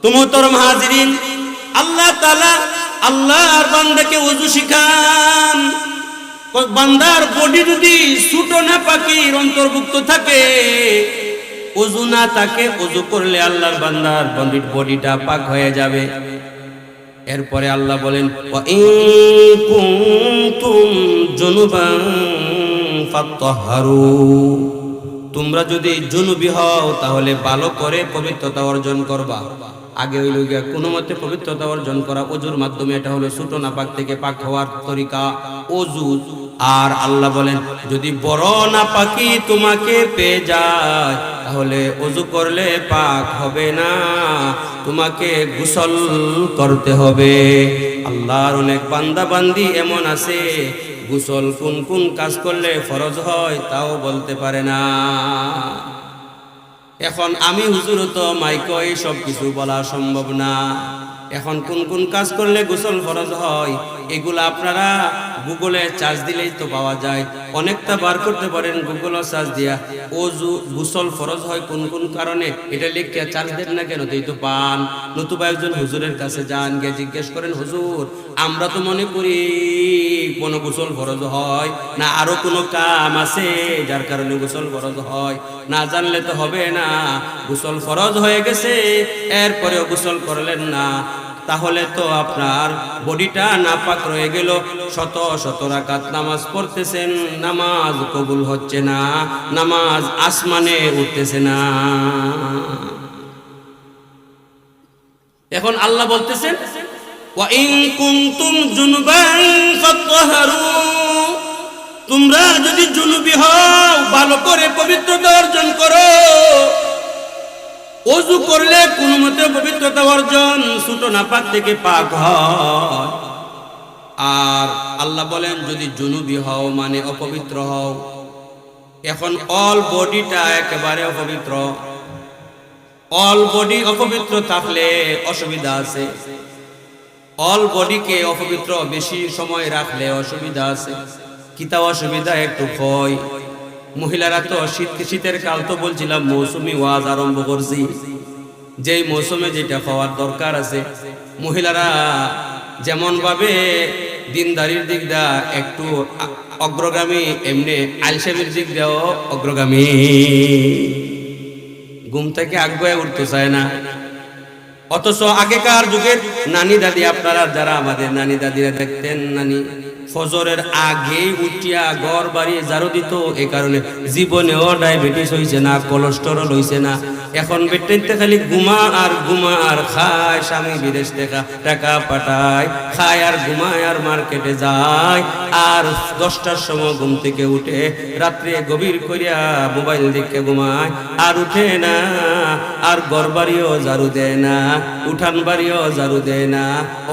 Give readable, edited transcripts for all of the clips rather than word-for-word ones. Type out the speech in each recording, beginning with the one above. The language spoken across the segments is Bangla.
তো মোহতরম হাজিরিন, আল্লাহ তাআলা আল্লাহর বান্দাকে ওযু শিখান। বান্দার বডি যদি ছোট নাপাকির অন্তর্ভুক্ত থাকে, ওযু না থাকে, ওযু করলে আল্লাহর বান্দার বডিটা পাক হয়ে যাবে। এরপরে আল্লাহ বলেন, ওয়া ইন কুনতুম জুনুবান ফাত্তাহহারু, তোমরা যদি জুনুবি হও তাহলে ভালো করে পবিত্রতা অর্জন করবা। আগে হইল গিয়া কোনো মতে পবিত্রতা অর্জন করা ওযুর মাধ্যমে, এটা হলো ছোট নাপাক থেকে পাক হওয়ার তরিকা ওযু। আর আল্লাহ বলেন, যদি বড় নাপাকি তোমাকে পেয়ে যায় তাহলে ওযু করলে পাক হবে না, তোমাকে গোসল করতে হবে। আল্লাহর অনেক বান্দা বান্দি এমন আছে, গোসল কোন কোন কাজ করলে ফরজ হয় তাও বলতে পারে না। এখন আমি হুজুর তো মাইকে সব কিছু বলা সম্ভব না। এখন কোন কোন কাজ করলে গোসল ফরজ হয় এগুলা আপনারা গুগলে সার্চ দিলেই তো পাওয়া যায়। অনেকটা বার করতে পারেন গুগলও সার্চ দিয়া, ওযু গোসল ফরজ হয় কোন কোন কারণে, এটা লিখে সার্চ দেন না কেন, তুই তো পান। নতুবা একজন হুজুরের কাছে যান, গিয়ে জিজ্ঞেস করেন, হুজুর আমরা তো মনে করি কোন গোসল ফরজ হয় না, আরো কোনো কাম আছে যার কারণে গোসল ফরজ হয়, না জানলে তো হবে না। গোসল ফরজ হয়ে গেছে এরপরেও গোসল করলেন না, তাহলে তো আপনার বডিটা নাপাক রয়ে গেল। শত শত রাকাত নামাজ পড়তেছেন, নামাজ কবুল হচ্ছে না, নামাজ আসমানে উঠতেছে না। এখন আল্লাহ বলতেছেন, ওয়া ইন কুনতুম জুনুবান ফাত্তাহহারু, তোমরা যদি জুনুবি হও ভালো করে পবিত্রতা অর্জন করো। ওযু করলে কোনো মতে পবিত্রতা অর্জন, ছোট নাপাক থেকে পাক হয়। আর আল্লাহ বলেন, যদি জুনুবি হও মানে অপবিত্র হও। এখন অল বডিটা একেবারে অপবিত্র, অল বডি অপবিত্র থাকলে অসুবিধা আছে। অল বডিকে অপবিত্র বেশি সময় রাখলে অসুবিধা আছে। কিতা অসুবিধা একটু কই। মহিলারা তো শীতের কাল তো বলছিলাম মৌসুমি ওয়াজ আরম্ভ করছি, যেই মৌসুমে যেটা খাওয়ার দরকার আছে। মহিলারা যেমন ভাবে দিনদারির দিক দা একটু অগ্রগামী, এমনি আলসেমির দিক দিয়েও অগ্রগামী। ঘুম থেকে আগে উঠতে চায় না। অথচ আগেকার যুগের নানি দাদি, আপনারা যারা আমাদের নানি দাদিরা দেখতেন, নানি ফজরের আগে উঠিয়া ঘর বাড়ি ঝাড়ু দিত। এই কারণে জীবনেও ডায়াবেটিস হইছে না, কোলেস্টেরল হইছে না। এখন বেটেনতে খালি ঘুমা আর ঘুমা আর খায়, স্বামী বিদেশ থেকে টাকা পাঠায়, খায় আর ঘুমায় আর মার্কেটে যায়। আর 10টার সময় ঘুম থেকে উঠে রাত্রে গভীর করিয়া মোবাইল দেখে ঘুমায়, আর উঠে না। আর ঘর বাড়িও ঝাড়ু দেয় না, উঠান বাড়িও ঝাড়ু দেয় না।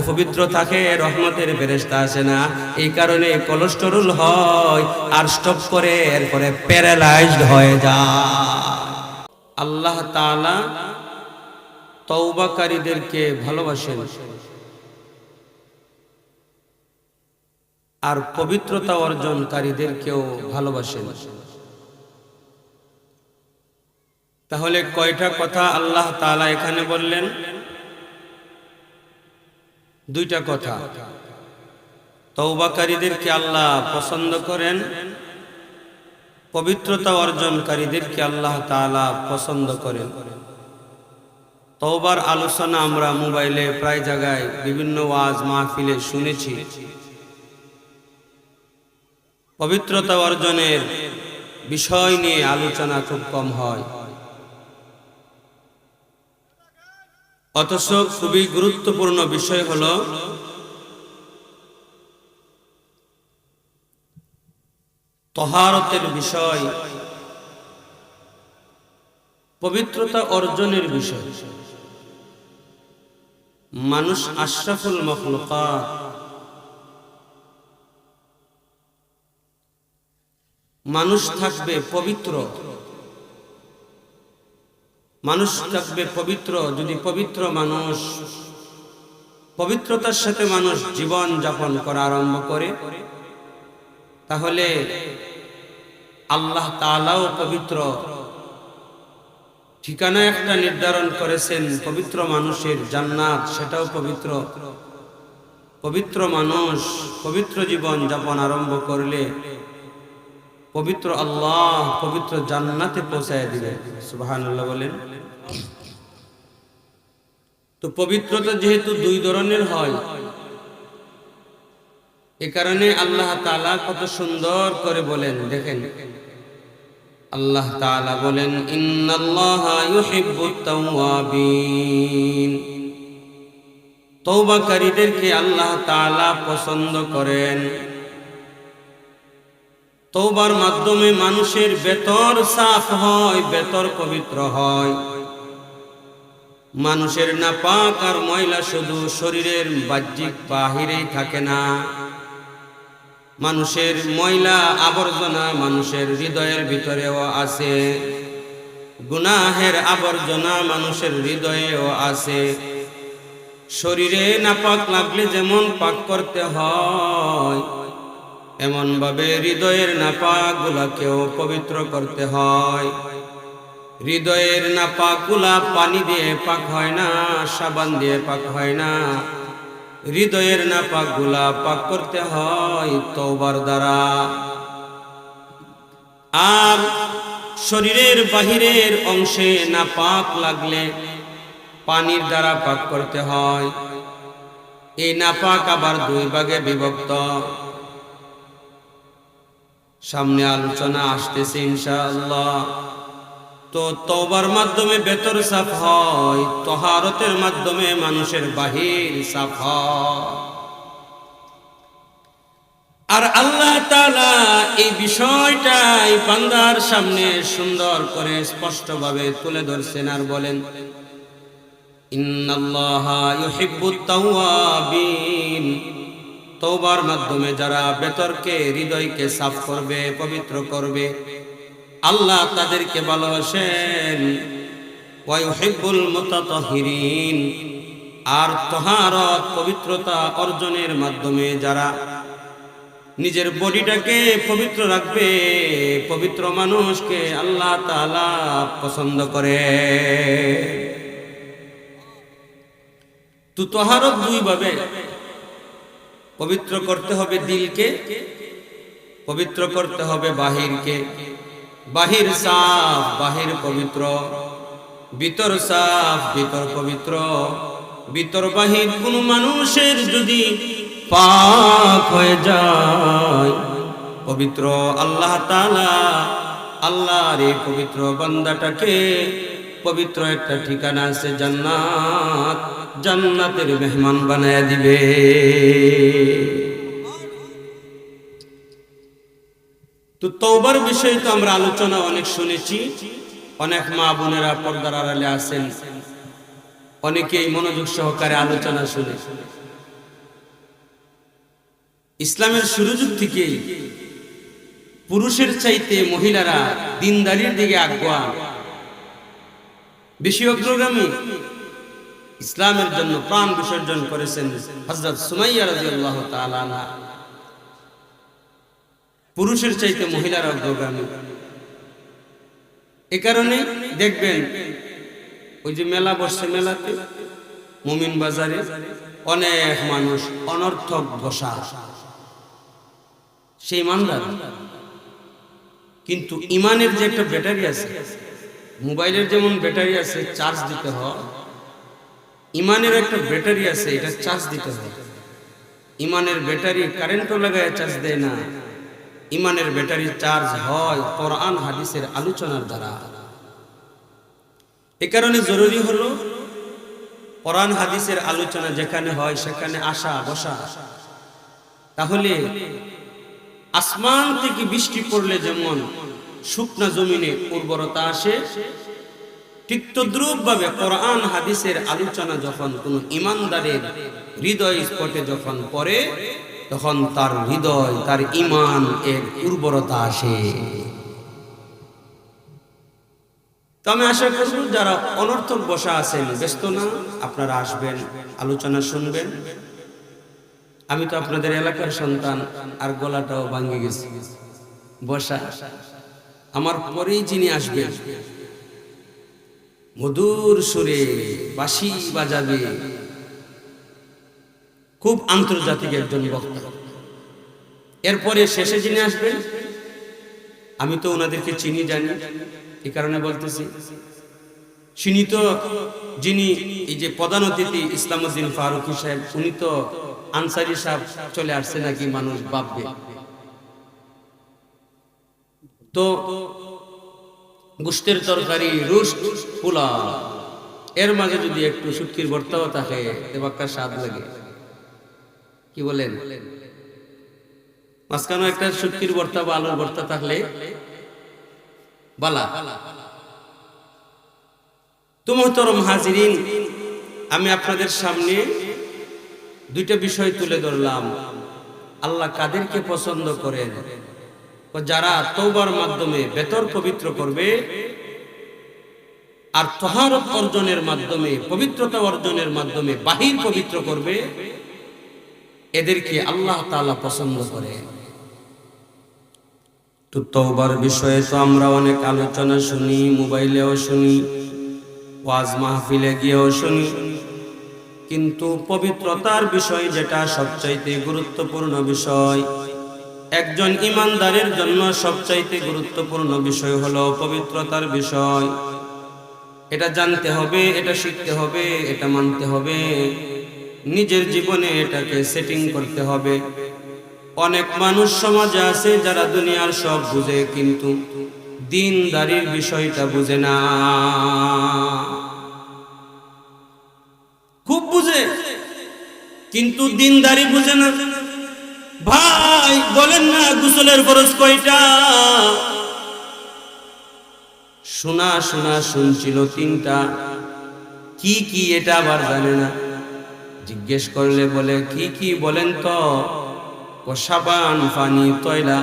অপবিত্র থাকে, রহমতের ফেরেশতা আসে না। এই কারণে কোলেস্টেরল হয় আর স্টপ করে, এরপরে প্যারালাইজড হয়ে যায়। আল্লাহ তাআলা তওবাকারীদেরকে ভালোবাসেন আর পবিত্রতা অর্জনকারীদেরকেও ভালোবাসেন। তাহলে কয়টা কথা আল্লাহ তাআলা এখানে বললেন? দুইটা কথা। তওবাকারীদেরকে আল্লাহ পছন্দ করেন, পবিত্রতা অর্জনকারীদেরকে আল্লাহ তাআলা পছন্দ করেন। তওবার আলোচনা আমরা মোবাইলে প্রায় জায়গায় বিভিন্ন ওয়াজ মাহফিলে শুনেছি। পবিত্রতা অর্জনের বিষয় নিয়ে আলোচনা খুব কম হয়, অথচ খুবই গুরুত্বপূর্ণ বিষয় হলো তহারতের বিষয়, পবিত্রতা অর্জনের বিষয়। মানুষ আশরাফুল মাখলুকাত, মানুষ থাকবে পবিত্র, মানুষ থাকবে পবিত্র। যদি পবিত্র মানুষ, পবিত্রতার সাথে মানুষ জীবন যাপন করা আরম্ভ করে, তাহলে আল্লাহ তাআলাও পবিত্র, ঠিকানা একটা নির্ধারণ করেছেন পবিত্র মানুষের জান্নাত, সেটাও পবিত্র। পবিত্র মানুষ পবিত্র জীবন যাপন আরম্ভ করলে পবিত্র আল্লাহ পবিত্র জান্নাতে পৌঁছায় দিবে। সুবহানাল্লাহ বলেন। তো পবিত্রতা যেহেতু দুই ধরনের হয়, এ কারণে আল্লাহ তাআলা কত সুন্দর করে বলেন, দেখেন আল্লাহ তাআলা বলেন, ইন্নাল্লাহা ইউহিব্বুত তাওয়াবিন, তওবাকারীদেরকে আল্লাহ তাআলা পছন্দ করেন। তওবার মাধ্যমে মানুষের ভেতর সাফ হয়, ভেতর পবিত্র হয়। মানুষের নাপাক আর ময়লা শুধু শরীরের বাহ্যিক বাহিরেই থাকে না, মানুষের ময়লা আবর্জনা মানুষের হৃদয়ের ভিতরেও আছে, গুনাহের আবর্জনা মানুষের হৃদয়েও আছে। শরীরে নাপাক লাগলে যেমন পাক করতে হয়, এমন ভাবে হৃদয়ের নাপাক গুলাকেও পবিত্র করতে হয়। হৃদয়ের নাপাক গুলা পানি দিয়ে পাক হয় না, সাবান দিয়ে পাক হয় না। হৃদয়ের নাপাক গুলা পাক করতে হয় তওবার দ্বারা। আর শরীরের বাহিরের অংশে নাপাক লাগলে পানির দ্বারা পাক করতে হয়। এই নাপাক আবার দুই ভাগে বিভক্ত। সামনে আলোচনা আসতেছে ইনশাআল্লাহ। তো তওবার মাধ্যমে ভেতর সাফ হয়, তহারতের মাধ্যমে মানুষের বাহির সাফ হয়। আর আল্লাহ তাআলা এই বিষয়টাই বান্দার সামনে সুন্দর করে স্পষ্টভাবে তুলে ধরছেন আর বলেন, ইন্নাল্লাহা ইউহিব্বুত তাওয়াবিন, তওবার মাধ্যমে যারা ভেতরকে হৃদয়কে সাফ করবে, পবিত্র করবে, আল্লাহ তাদেরকে ভালোবাসেন। ওয়া ইউহিব্বুল মুতাতাহহিরিন, আর তহারত পবিত্রতা অর্জনের মাধ্যমে যারা নিজের বডিটাকে পবিত্র রাখবে, পবিত্র মানুষকে আল্লাহ তাআলা পছন্দ করে। তো তহারত দুই ভাবে, পবিত্র করতে হবে দিলকে, পবিত্র করতে হবে বাহিরকে। বাহির সাফ, বাহির পবিত্র, ভিতর সাফ, ভিতর পবিত্র। ভিতর বাহির কোন মানুষের যদি পাক হয়ে যায়, পবিত্র আল্লাহ তাআলা আল্লাহর এই পবিত্র বান্দাটাকে পবিত্র একটা ঠিকানা আছে জান্নাত, জান্নাতের মেহমান বানায় দিবে। তো তওবার বিষয়ে তো আমরা আলোচনা অনেক শুনেছি, অনেক মা বোনেরা পর্দার আড়ালে আছেন, অনেকেই মনোযোগ সহকারে আলোচনা শুনে। ইসলামের শুরুযুগ থেকেই পুরুষের চাইতে মহিলারা দিনদারির দিকে আগ্রহ, বেশি অগ্রগামী। ইসলামের জন্য প্রাণ বিসর্জন করেছেন হযরত সুমাইয়া রাদিয়াল্লাহু তাআলা আনহা। পুরুষের চাইতে মহিলারা অগ্রগামী। এ কারণে দেখবেন ওই যে মেলা বসছে, মেলাতে মুমিন বাজারে অনেক মানুষ অনর্থক বসা, সেই ইমানদার, কিন্তু ইমানের যে একটা ব্যাটারি আছে, মোবাইলের যেমন ব্যাটারি আছে চার্জ দিতে হয়, ইমানের একটা ব্যাটারি আছে, এটা চার্জ দিতে হয়। ইমানের ব্যাটারি কারেন্টও লাগায় চার্জ দেয় না, ইমানের ব্যাটারি চার্জ হয় কোরআন হাদিসের আলোচনার দ্বারা। এ কারণে জরুরি হলো কোরআন হাদিসের আলোচনা যেখানে হয় সেখানে আসা বসা। তাহলে আসমান থেকে বৃষ্টি পড়লে যেমন শুকনা জমিনে উর্বরতা আসে, ঠিক তদ্রূপ ভাবে কোরআন হাদিসের আলোচনা যখন কোন ইমানদারের হৃদয় স্পটে যখন পড়ে, তখন তার হৃদয়, তার ঈমান এর উর্বরতা আসে। তো আমি আশা করব যারা অনর্থক বসা আছেন, ব্যস্ত না, আপনারা আসবেন, আলোচনা শুনবেন। আমি তো আপনাদের এলাকার সন্তান, আর গলাটাও ভাঙে গেছে বসা। আমার পরেই যিনি আসবেন মধুর সুরে বাঁশি বাজাবে, খুব আন্তর্জাতিক একজন বক্তা। এরপরে শেষে যিনি আসবেন, আমি তো ওনাদেরকে চিনি জানি, এই কারণে বলতেছি, তিনি তো যিনি এই যে প্রধান অতিথি ইসলামউদ্দিন ফারুকী সাহেব, উনি তো আনসারি সাহেব চলে আসছে নাকি মানুষ ভাববে। তো গোশতের তরকারি, রোস্ট, পোলাও, এর মাঝে যদি একটু শুটকির ভর্তাও থাকে তেবাক্কার স্বাদ লাগে। কি বলেন? মাঝখানে একটা শুটকির ভর্তা বা আলুর ভর্তা থাকলে বালা। তো মুহতারাম হাজিরিন, আমি আপনাদের সামনে দুইটা বিষয় তুলে ধরলাম। আল্লাহ কাদেরকে পছন্দ করেন? যারা তওবার মাধ্যমে ভেতর পবিত্র করবে আর তাহারত অর্জনের মাধ্যমে, পবিত্রতা অর্জনের মাধ্যমে বাহির পবিত্র করবে, এদেরকে আল্লাহ তাআলা পছন্দ করেন। তো তওবার বিষয়ে তো আমরা অনেক আলোচনা শুনি, মোবাইলেও শুনি, ওয়াজ মাহফিলে গিয়েও শুনি, কিন্তু পবিত্রতার বিষয় যেটা সবচাইতে গুরুত্বপূর্ণ বিষয়, একজন ইমানদারের জন্য সবচাইতে গুরুত্বপূর্ণ বিষয় হলো পবিত্রতার বিষয়। এটা জানতে হবে, এটা শিখতে হবে, এটা মানতে হবে, নিজের জীবনে এটাকে সেটিং করতে হবে। অনেক মানুষ সমাজে আছে যারা দুনিয়ার সব বুঝে কিন্তু দ্বীনদারির বিষয়টা বুঝে না। খুব বুঝে কিন্তু দ্বীনদারি বুঝে না। ভাই বলেন না গোসলের ফরজ কয়টা? শোনা শোনা শুনছিল তিনটা। কি কি এটা আবার জানে না। জিজ্ঞেস করলে বলে কি কি বলেন তো? সাবান, পানি, তয়লা।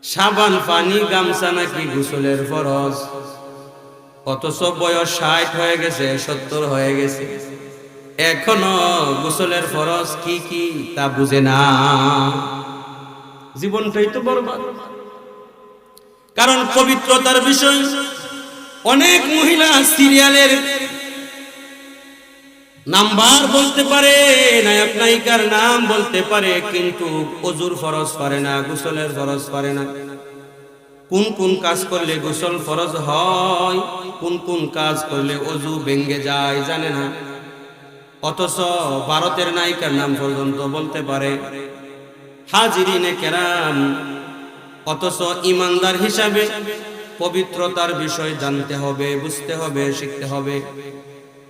সাবান, পানি, গামছা নাকি গোসলের ফরজ? অথচ বয়স 60 হয়ে গেছে, 70 হয়ে গেছে, এখনো গোসলের ফরজ কি কি তা বুঝে না। জীবনটাই তো বরবাদ। কারণ পবিত্রতার বিষয় অনেক মহিলা সিরিয়ালের নাম্বার বলতে পারে, নায়ক নায়িকার নাম বলতে পারে, কিন্তু ওযুর ফরজ পারে না, গোসলের ফরজ পারে না। কোন কোন কাজ করলে গোসল ফরজ হয়, কোন কোন কাজ করলে ওযু ভেঙে যায় জানে না। অথচ ভারতের নায়িকার নাম পর্যন্ত বলতে পারে। হাজিরিনে কেরাম, অথচ ইমানদার হিসাবে পবিত্রতার বিষয় জানতে হবে, বুঝতে হবে, শিখতে হবে।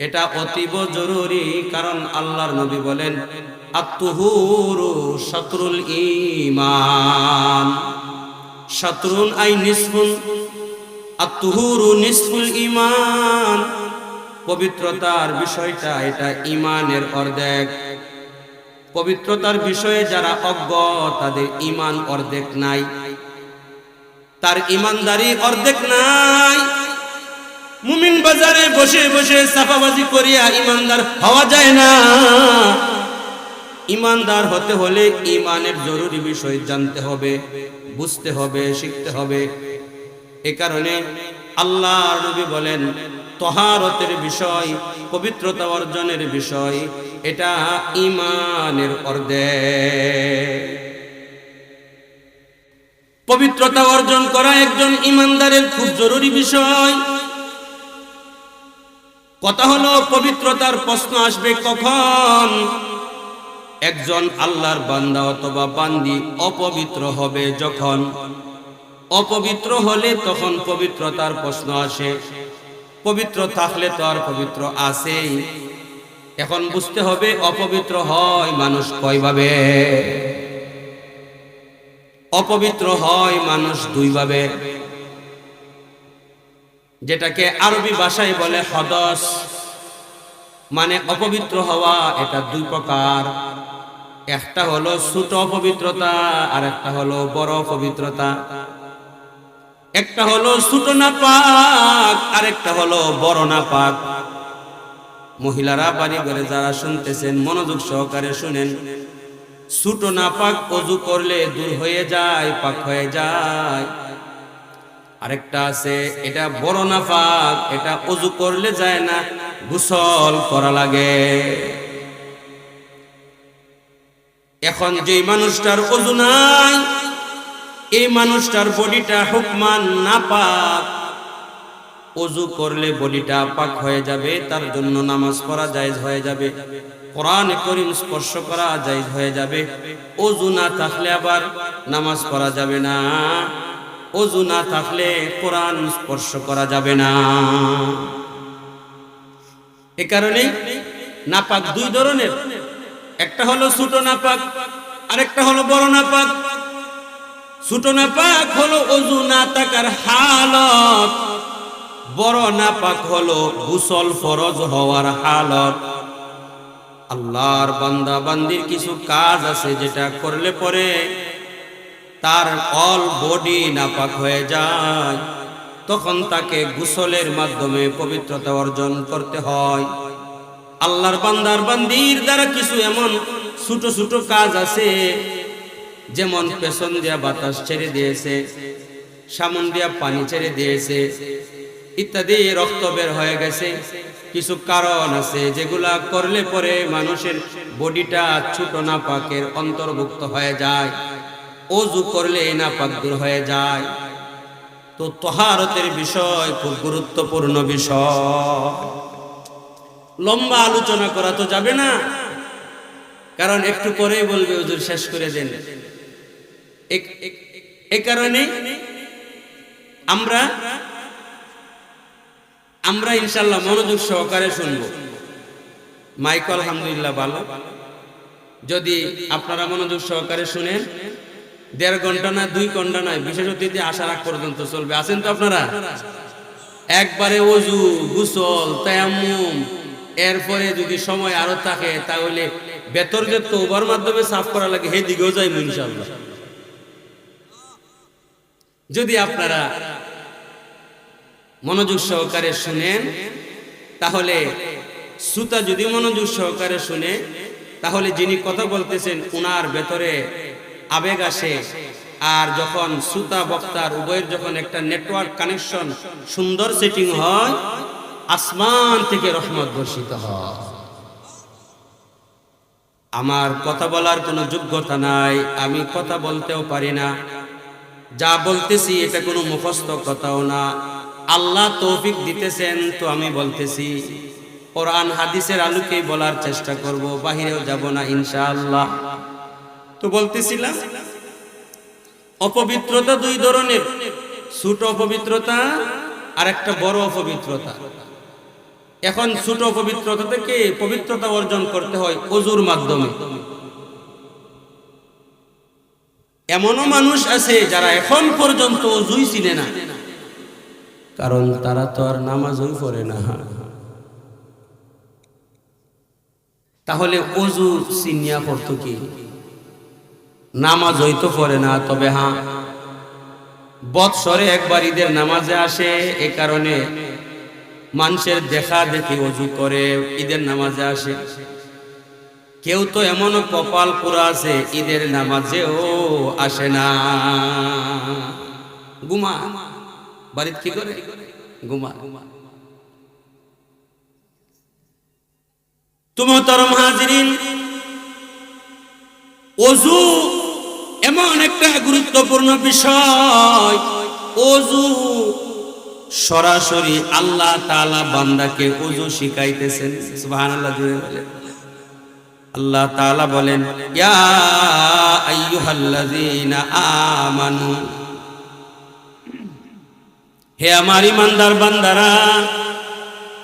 এটা অতীব জরুরি। কারণ আল্লাহর নবী বলেন, আত-তুহুরু শাতরুল ঈমান। শাতরুন আই নিসফুন, আত-তুহুরু নিসফুল ঈমান। পবিত্রতার বিষয়টা এটা ঈমানের অর্ধেক। পবিত্রতার বিষয়ে যারা অজ্ঞ তাদের ঈমান অর্ধেক নাই, তার ঈমানদারি অর্ধেক নাই। মুমিন বাজারে বসে বসে সাফাবাজি করিয়া ঈমানদার হওয়া যায় না। ঈমানদার হতে হলে ঈমানের জরুরি বিষয় জানতে হবে, বুঝতে হবে, শিখতে হবে। এ কারণে আল্লাহর নবী বলেন, তাহারতের বিষয়, পবিত্রতা অর্জনের বিষয়, এটা ঈমানের অর্ধেক। পবিত্রতা অর্জন করা একজন ঈমানদারের খুব জরুরি বিষয়। কথা হলো পবিত্রতার প্রশ্ন আসবে কখন? একজন আল্লাহর বান্দা অথবা বান্দি অপবিত্র হবে যখন। অপবিত্র হলে তখন পবিত্রতার প্রশ্ন আসে। পবিত্র থাকলে তো আর পবিত্র আছেই। এখন বুঝতে হবে অপবিত্র হয় মানুষ কয়ভাবে। অপবিত্র হয় মানুষ দুইভাবে, যেটাকে আরবি ভাষায় বলে হদস, মানে অপবিত্র হওয়া। এটা দুই প্রকার। একটা হলো ছোট অপবিত্রতা, আর একটা হলো বড় অপবিত্রতা। একটা হলো ছোট নাপাক, আর একটা হলো বড় নাপাক। মহিলারা বাড়ি ঘরে যারা শুনতেছেন মনোযোগ সহকারে শুনেন। ছোট নাপাক ওযু করলে দূর হয়ে যায়, পাক হয়ে যায়। আরেকটা আছে এটা বড় নাপাক, এটা ওযু করলে যায় না, গোসল করা লাগে। এখন যে মানুষটার ওযু নাই, এই মানুষটার বডিটা হুকমান নাপাক, ওযু করলে বডিটা পাক হয়ে যাবে, তার জন্য নামাজ পড়া জায়েজ হয়ে যাবে, কোরআনে কারীম স্পর্শ করা জায়েজ হয়ে যাবে। ওযু না থাকলে আবার নামাজ পড়া যাবে না, ওযু না থাকলে কোরআন স্পর্শ করা যাবে না। এই কারণে নাপাক দুই ধরনের, একটা হলো ছোট নাপাক, আরেকটা হলো বড় নাপাক। ছোট নাপাক হলো ওযু না থাকার হালত, বড় নাপাক হলো গোসল ফরজ হওয়ার হালত। আল্লাহর বান্দা বান্দির কিছু কাজ আছে যেটা করলে পরে তার অল বডি নাপাক হয়ে যায়, তখন তাকে গোসলের মাধ্যমে পবিত্রতা অর্জন করতে হয়। আল্লাহর বান্দার বান্দির দ্বারা কিছু এমন ছোট ছোট কাজ আছে, যেমন পেছন দিয়া বাতাস ছেড়ে দিয়েছে, সামন দিয়া পানি ছেড়ে দিয়েছে ইত্যাদি, রক্ত বের হয়ে গেছে, কিছু কারণ আছে যেগুলা করলে পরে মানুষের বডিটা ছোট নাপাকের অন্তর্ভুক্ত হয়ে যায়, ওযু করলে এই নাপাক দূর হয়ে যায়। তো তাহারতের বিষয় খুব গুরুত্বপূর্ণ বিষয়, লম্বা আলোচনা করা তো যাবে না, কারণ একটু পরেই বলবে হুজুর শেষ করে দেন। এই কারণে আমরা ইনশাআল্লাহ মনোযোগ সহকারে শুনবো। মাইক আলহামদুলিল্লাহ ভালো, যদি আপনারা মনোযোগ সহকারে শুনেন 1.5 ঘন্টা না 2 ঘন্টা নয়, বিশেষ অতিথি আসার আগ পর্যন্ত চলবে। আছেন তো আপনারা? একবারে ওযু, গোসল, তায়াম্মুম, এরপরে যদি সময় আরো থাকে তাহলে ভেতর যে তওবার মাধ্যমে সাফ করা লাগে সেদিকেও যাইব ইনশাআল্লাহ। যদি আপনারা মনোযোগ সহকারে শুনেন, তাহলে শ্রোতা যদি মনোযোগ সহকারে শুনে, তাহলে যিনি কথা বলতেছেন উনার ভেতরে আবেগ আসে, আর যখন শ্রোতা বক্তার উভয়ের যখন একটা নেটওয়ার্ক কানেকশন সুন্দর সেটিং হয়, আসমান থেকে রহমত বর্ষিত হয়। আমার কথা বলার কোনো যোগ্যতা নাই, আমি কথা বলতেও পারি না, যা বলতেছি এটা কোনো মুখস্থ কথাও না, আল্লাহ তৌফিক দিতেছেন তো আমি বলতেছি। কোরআন হাদিসের আলোকেই বলার চেষ্টা করব, বাহিরেও যাব না ইনশাআল্লাহ। তো বলতেছিলাম অপবিত্রতা দুই ধরনের, ছোট অপবিত্রতা আর একটা বড় অপবিত্রতা। এখন ছোট অপবিত্রতা থেকে পবিত্রতা অর্জন করতে হয় ওযুর মাধ্যমে। এমনও মানুষ আছে যারা এখন পর্যন্ত ওযুই চিনে না, কারণ তারা তো আর নামাজই পড়ে না। তাহলে ওযু চিনিয়া করতো কি? নামাজ হয়তো পড়ে না, তবে হ্যাঁ বৎসরে একবার ঈদের নামাজে আসে, এ কারণে মানুষের দেখা দেখি ওযু করে ঈদের নামাজে আসে। কেউ তো এমনও কপাল পুরা আছে ঈদের নামাজেও আসে না, ঘুমা বাড়িতে কি করে ঘুমা। তো মুহতারাম হাজিরিন, ওযু এমন একটা গুরুত্বপূর্ণ বিষয়, ওযু সরাসরি আল্লাহ তাআলা বান্দাকে ওযু শিখাইতেছেন। সুবহানাল্লাহ জুড়ে বলেন। আল্লাহ তাআলা বলেন, ইয়া আইয়ুহাল্লাযীনা আমানু, হে আমার ঈমানদার বান্দারা,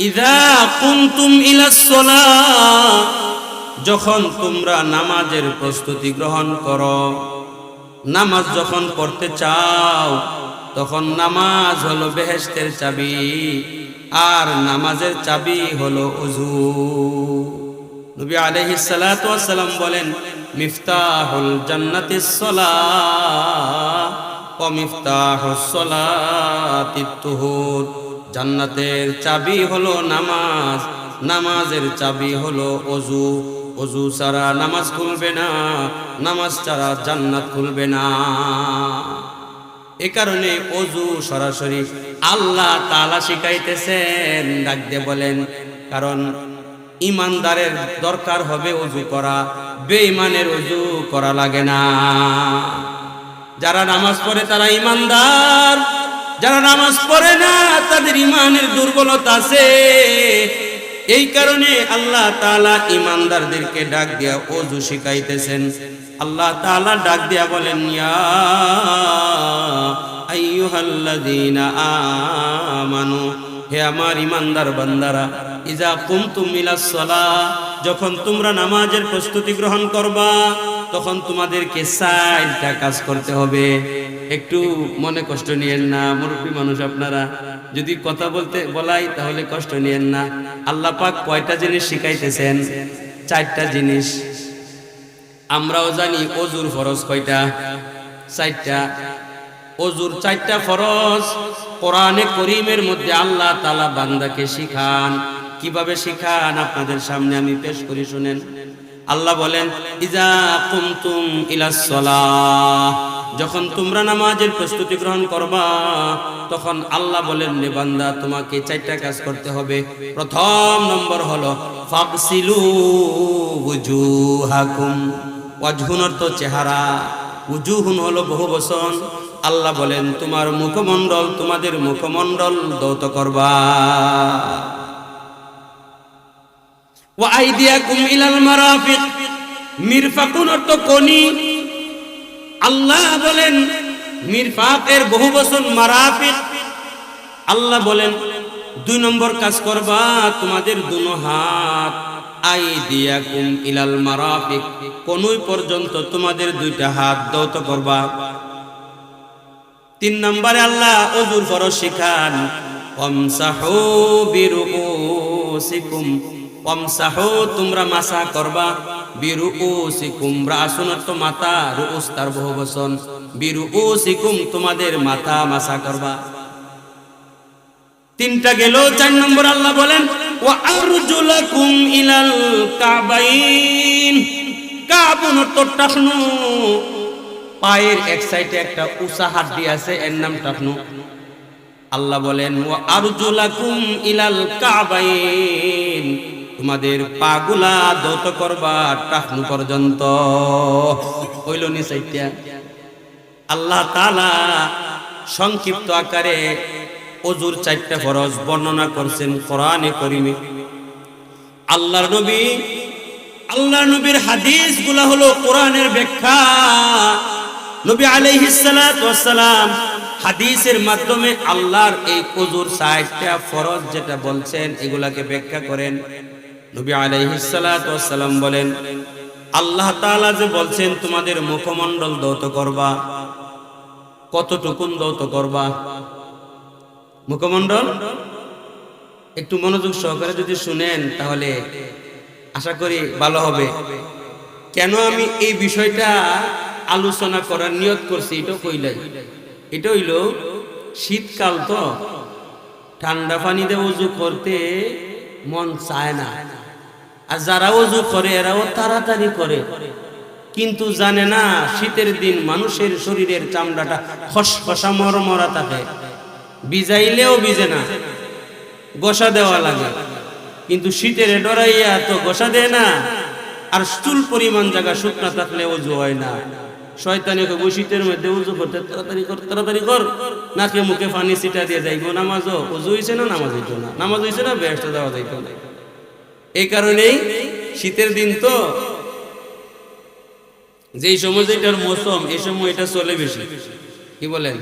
ইযা কুনতুম ইলাস সালাহ, যখন তোমরা নামাজের প্রস্তুতি গ্রহণ করো, নামাজ যখন পড়তে চাও, তখন নামাজ হলো বেহেশতের চাবি, আর নামাজের চাবি হলো ওযু। নবী আলাইহিস সালাতু ওয়াস সালাম বলেন, মিফতাহুল জান্নাতিস সালাহ ওয়া মিফতাহুস সালাতিত তুহুর, জান্নাতের চাবি হলো নামাজ, নামাজের চাবি হলো ওযু। ওযু ছাড়া নামাজ খুলবে না, নামাজ ছাড়া জান্নাত খুলবে না। এ কারণে ওযু সরাসরি আল্লাহ তাআলা শিখাইতেছেন। ডাক দিয়ে বলেন, কারণ ইমানদারের দরকার হবে ওযু করা, বেঈমানের ওযু করা লাগে না। যারা নামাজ পড়ে তারা ইমানদার, যারা নামাজ পড়ে না তাদের ইমানের দুর্বলতা আছে। এই কারণে আল্লাহ তাআলা ইমানদারদেরকে ডাক দিয়া ওযু শিখাইতেছেন। আল্লাহ তাআলা ডাক দিয়া বলেন, ইয়া আইয়ুহাল্লাযীনা আমানু, হে আমার ইমানদার বান্দারা, ইজা কুমতুম ইলাস সালাহ, যখন তোমরা নামাজের প্রস্তুতি গ্রহণ করবা তখন তোমাদেরকে 4টা কাজ করতে হবে। একটু মনে কষ্ট নিয়েন না, মুরব্বী মানুষ আপনারা, যদি কথা বলাই তাহলে কষ্ট নিয়েন না। আল্লাহ পাক কয়টা জিনিস শিখাইতেছেন? 4টা জিনিস। আমরাও জানি ওযুর ফরজ কয়টা? 4টা। ওযুর 4টা ফরজ কোরআনে কারীমের মধ্যে আল্লাহ তাআলা বান্দাকে শিখান। কিভাবে শিখান আপনাদের সামনে আমি পেশ করি, শুনেন। আল্লাহ বলেন, ইজা কুমতুম ইলাস সালাহ, যখন তোমরা নামাজের প্রস্তুতি গ্রহণ করবা তখন আল্লাহ বলেন, নে বান্দা তোমাকে 4টা কাজ করতে হবে। প্রথম নম্বর হলো ফাগসিলু ওয়ুজুহাকুম। ওয়াজহুন অর্থ চেহারা, উজুহুন হলো বহুবচন। আল্লাহ বলেন তোমার মুখমণ্ডল, তোমাদের মুখমণ্ডল ধৌত করবা। ওয়া আইদিয়াকুম ইলাল মারাফিক, মিরফাকুন অর্থ কোনি। আল্লাহ বলেন মিরফাকের বহুবচন মারাফিক। আল্লাহ বলেন 2 নম্বর কাজ করবা, তোমাদের দুনো হাত, আইদিয়াকুম ইলাল মারাফিক, কোনই পর্যন্ত তোমাদের 2টা হাত ধৌত করবা। 3 নম্বরে আল্লাহ ওযুর ফরজ শিখান, ওয়ামসাহু বিরুউসিকুম, ওয়ামসাহু তোমরা মাসা করবা, বিরুউসিকুম রাসুন অর্থ মাথা, রুউস তার বহুবচন, বিরুউসিকুম তোমাদের মাথা মাসা করবা। 3টা গেল। 4 নম্বর আল্লাহ বলেন, ওয়া আরজুলাকুম ইলাল কাবাইন। কাবুন অর্থ টাকনু, পায়ের এক সাইডে একটা উঁচা হাড্ডি আছে, এর নাম টাকনু। আল্লাহ বলেন, ওয়া আরজুলাকুম ইলাল কাবাইন, তোমাদের পাগুলা ধৌত করবা টাকনু পর্যন্ত। হইল নি 4টা? আল্লাহ তাআলা সংক্ষিপ্ত আকারে ওযুর 4টা ফরজ বর্ণনা করছেন কোরআনে কারীমে। আল্লাহর নবীর হাদিসগুলো হলো কোরআনের ব্যাখ্যা। নবী আলাইহিস সালাতু ওয়াস সালাম হাদিসের মাধ্যমে আল্লাহর এই ওযুর 4টা ফরজ যেটা বলছেন এগুলাকে ব্যাখ্যা করেন। নবী আলাইহিস সালাতু ওয়াস সালাম বলেন, আল্লাহ তাআলা যে বলছেন তোমাদের মুখমণ্ডল ধৌত করবা, কতটুকুন ধৌত করবা মুখমণ্ডল? একটু মনোযোগ সহকারে যদি শুনেন তাহলে আশা করি ভালো হবে। কেন আমি এই বিষয়টা আলোচনা করার নিয়ত করছি এটা কইলাই, এটা হইল শীতকাল তো, ঠান্ডা পানিতে ওযু করতে মন চায় না। আর যারা ওযু করে এরাও তাড়াতাড়ি করে, কিন্তু জানে না শীতের দিন মানুষের শরীরের চামড়াটা খসখসা মরমরা থাকে, ভিজাইলেও ভিজে না, গোসা দেওয়া লাগে। কিন্তু শীতের ডরাইয়া তো গোসা দেয় না, আর চুল পরিমাণ জায়গা শুকনা থাকলে ওযু হয় না। শয়তানে কই শীতের মধ্যে ওযু করতে তাড়াতাড়ি কর, নাকে মুখে পানি ছিটা দিয়ে যাইব নামাজও, ওযু হইছে না নামাজ হইতো না, নামাজ হইছে না বেহেশত যাওয়া যাইতো না। এই কারণেই শীতের দিন তো, যেই সময় যেটার মৌসুম এই সময় এটা চলে বেশি। কি বলেন?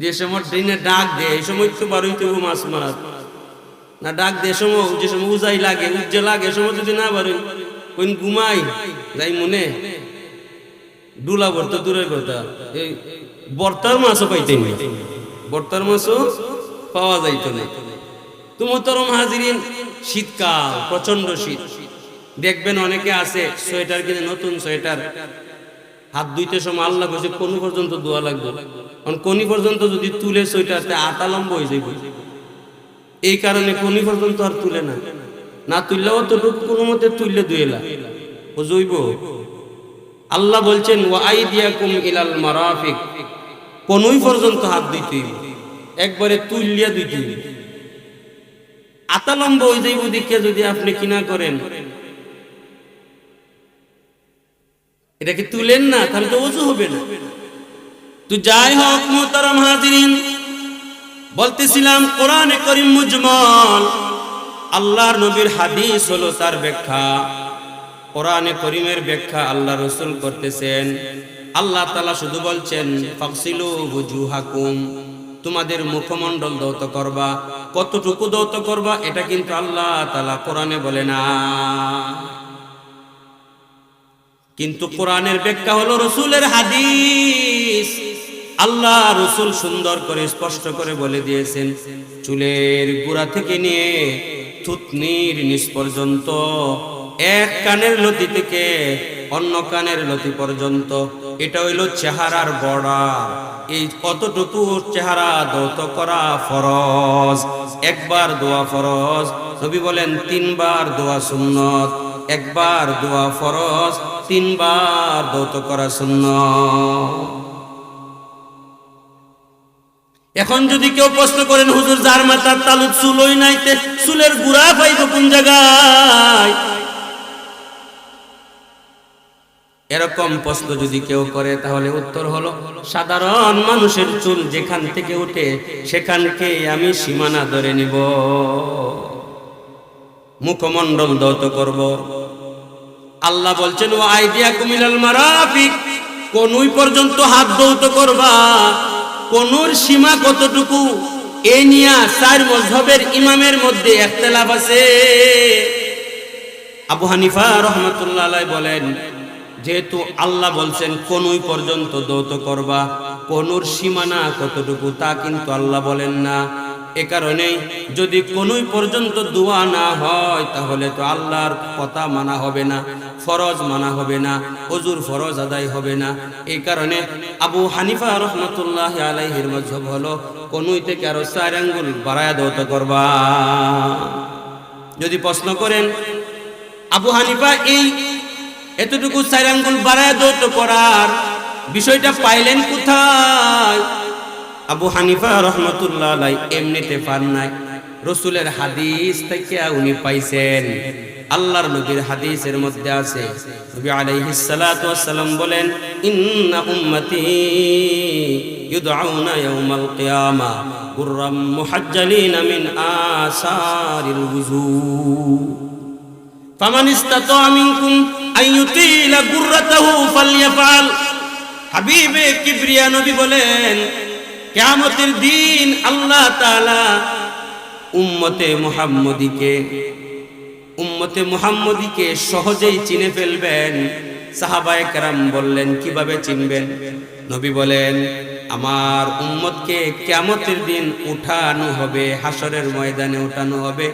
যে সময় দিনে ডাক দেয় এই সময় তো বারোই তো মাছ মারা না, ডাক দেয় সময়, যে সময় উজাই লাগে উজ্জে লাগে সময় যদি না বারোই কোন ঘুমাই যাই মনে ডুলা ভর্তা দূরের কথা, এই বর্তার মাছও পাইতেন না, বর্তার মাছও পাওয়া যাইতো না। তো মোহতারাম হাজিরিন, শীতকাল, প্রচন্ড শীত। দেখবেন অনেকে আছে সোয়েটার কিনে, নতুন সোয়েটার, হাত ধুইতে সময় আল্লাহ কইছে কোন পর্যন্ত ধোয়া লাগবে, কারণ কোনি পর্যন্ত যদি তুলে সোয়েটারতে আতা লম্ব হয়ে যাবে। এই কারণে কোনি পর্যন্ত আর তুলে না, না তুললেও তো কোনো মতে তুললে ধুয়েলা ও জৈব। আল্লাহ বলছেন ওয়া আইদিয়াকুম ইলাল মারাফিক, কোনই পর্যন্ত হাত দিতে একবারে তুলিয়া দিতে আতালম্ব ওই যাইব দিকে যদি আপনি কিনা করেন এটাকে তুলেন না তাহলে তো ওযু হবে না। তো যাই হোক মুহতারাম হাজিরিন, বলতেছিলাম কোরআনে কারীম মুজমাল, আল্লাহর নবীর হাদিস হলো তার ব্যাখ্যা। কোরআনে কারীমের ব্যাখ্যা আল্লাহ রাসূল করতেছেন। আল্লাহ তাআলা শুধু বলছেন ফাগসিলু ওযুহাকুম, তোমাদের মুখমণ্ডল ধৌত করবা। কতটুকু ধৌত করবা এটা কিন্তু আল্লাহ তাআলা কোরআনে বলে না, কিন্তু কোরআনের ব্যাখ্যা হলো রাসূলের হাদিস। আল্লাহ রাসূল সুন্দর করে স্পষ্ট করে বলে দিয়েছেন, চুলের গোড়া থেকে নিয়ে থুতনির নিচ পর্যন্ত, এক কানের লতি থেকে অন্য কানের লতি পর্যন্ত, এটা হইল চেহারার বর্ডার। এই কতটুকু চেহারা ধৌত করা ফরজ। একবার দোয়া ফরজ, নবী বলেন 3 বার দোয়া সুন্নত। একবার দোয়া ফরজ, 3 বার ধৌত করা সুন্নত। এখন যদি কেউ প্রশ্ন করেন হুজুর যার মাথার তালুত চুলই নাইতে চুলের গুড়া পাইব কোন জায়গায়, এরকম প্রশ্ন যদি কেউ করে তাহলে উত্তর হলো সাধারণ মানুষের চুল যেখান থেকে উঠে সেখানকে আমি সীমানা ধরে নিব, মুখমণ্ডল ধৌত করব। আল্লাহ বলছেন ওয়া আইদিয়াকুম ইলাল মারাফিক, কোনই পর্যন্ত হাত ধৌত করবা। কোনর সীমা কতটুকু এ নিয়া 4 মাযহাবের ইমামের মধ্যে ইখতিলাফ আছে। আবু হানিফা রাহমাতুল্লাহ আলাইহি বলেন, যেহেতু আল্লাহ বলছেন কোনই পর্যন্ত ধৌত করবা, কোনর সীমানা কতটুকু তা কিন্তু আল্লাহ বলেন না। এ কারণে যদি কোনই পর্যন্ত দোয়া না হয় তাহলে তো আল্লাহর কথা মানা হবে না, ফরজ মানা হবে না, ওযুর ফরজ আদায় হবে না। এই কারণে আবু হানিফা রাহমাতুল্লাহ আলাইহির মাযহাব হলো কোনই থেকে আরো 4 আঙ্গুল বাড়ায়া ধৌত করবা। যদি প্রশ্ন করেন আবু হানিফা এই এতটুকু 4 আঙ্গুল বাড়ায়া ধৌত করার বিষয়টা পাইলেন কোথায়? আবু হানিফা রাহমাতুল্লাহ আলাইহি এমনিতে পান নাই, রাসূলের হাদিস থেকে উনি পাইছেন। আল্লাহর নবীর হাদিসের মধ্যে আছে, নবী আলাইহিস সালাতু ওয়াস সালাম বলেন, ইন্না উম্মতি ইউদআউনা ইয়াউমাল কিয়ামা গুররাম মুহাজ্জালিনা মিন আসারিল ওযু ফামান ইসতাতা মিনকুম আন ইউতিলা গুররাতাহু ফালইয়াফআল। হাবিবে কিবরিয়া নবী বলেন, কিয়ামতের দিন আল্লাহ তাআলা উম্মতে মুহাম্মদীকে সহজেই চিনে ফেলবেন। সাহাবায়ে কেরাম বললেন কিভাবে চিনবেন? নবী বলেন, আমার উম্মতকে কিয়ামতের দিন উঠানো হবে, হাসরের ময়দানে উঠানো হবে।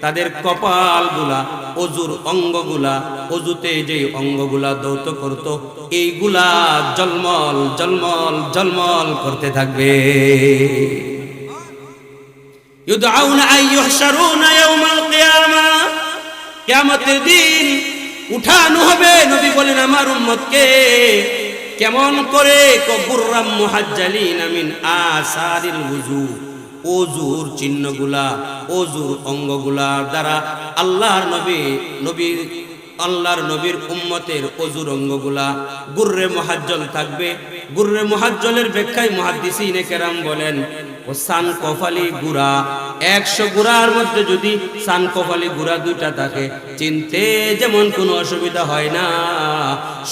তাদের কপালগুলা, ওযুর অঙ্গগুলা, ওযুতে যে অঙ্গগুলা ধৌত করত এইগুলা জলমল জলমল জলমল করতে থাকবে। ইউদআউনা আইয়ুহশারুনা ইয়াউমাল কিয়ামা, কিয়ামতের দিন উঠানো হবে। নবী বলেন আমার উম্মতকে কেমন করে? গুররাম মুহাজ্জালিনা মিন আসারিল ওযু, ওযুর চিহ্নগুলা, ওযুর অঙ্গগুলা দ্বারা আল্লাহর নবীর উম্মতের ওযুর অঙ্গগুলা গুররে মুহাজ্জল থাকবে। গুররে মুহাজ্জলের ব্যাখ্যায় মুহাদ্দিসিনে কেরাম বলেন, ও সান কফালি গুড়া, 100 গুড়ার মধ্যে যদি সান কফালি গুড়া 2টা থাকে চিনতে যেমন কোনো অসুবিধা হয় না,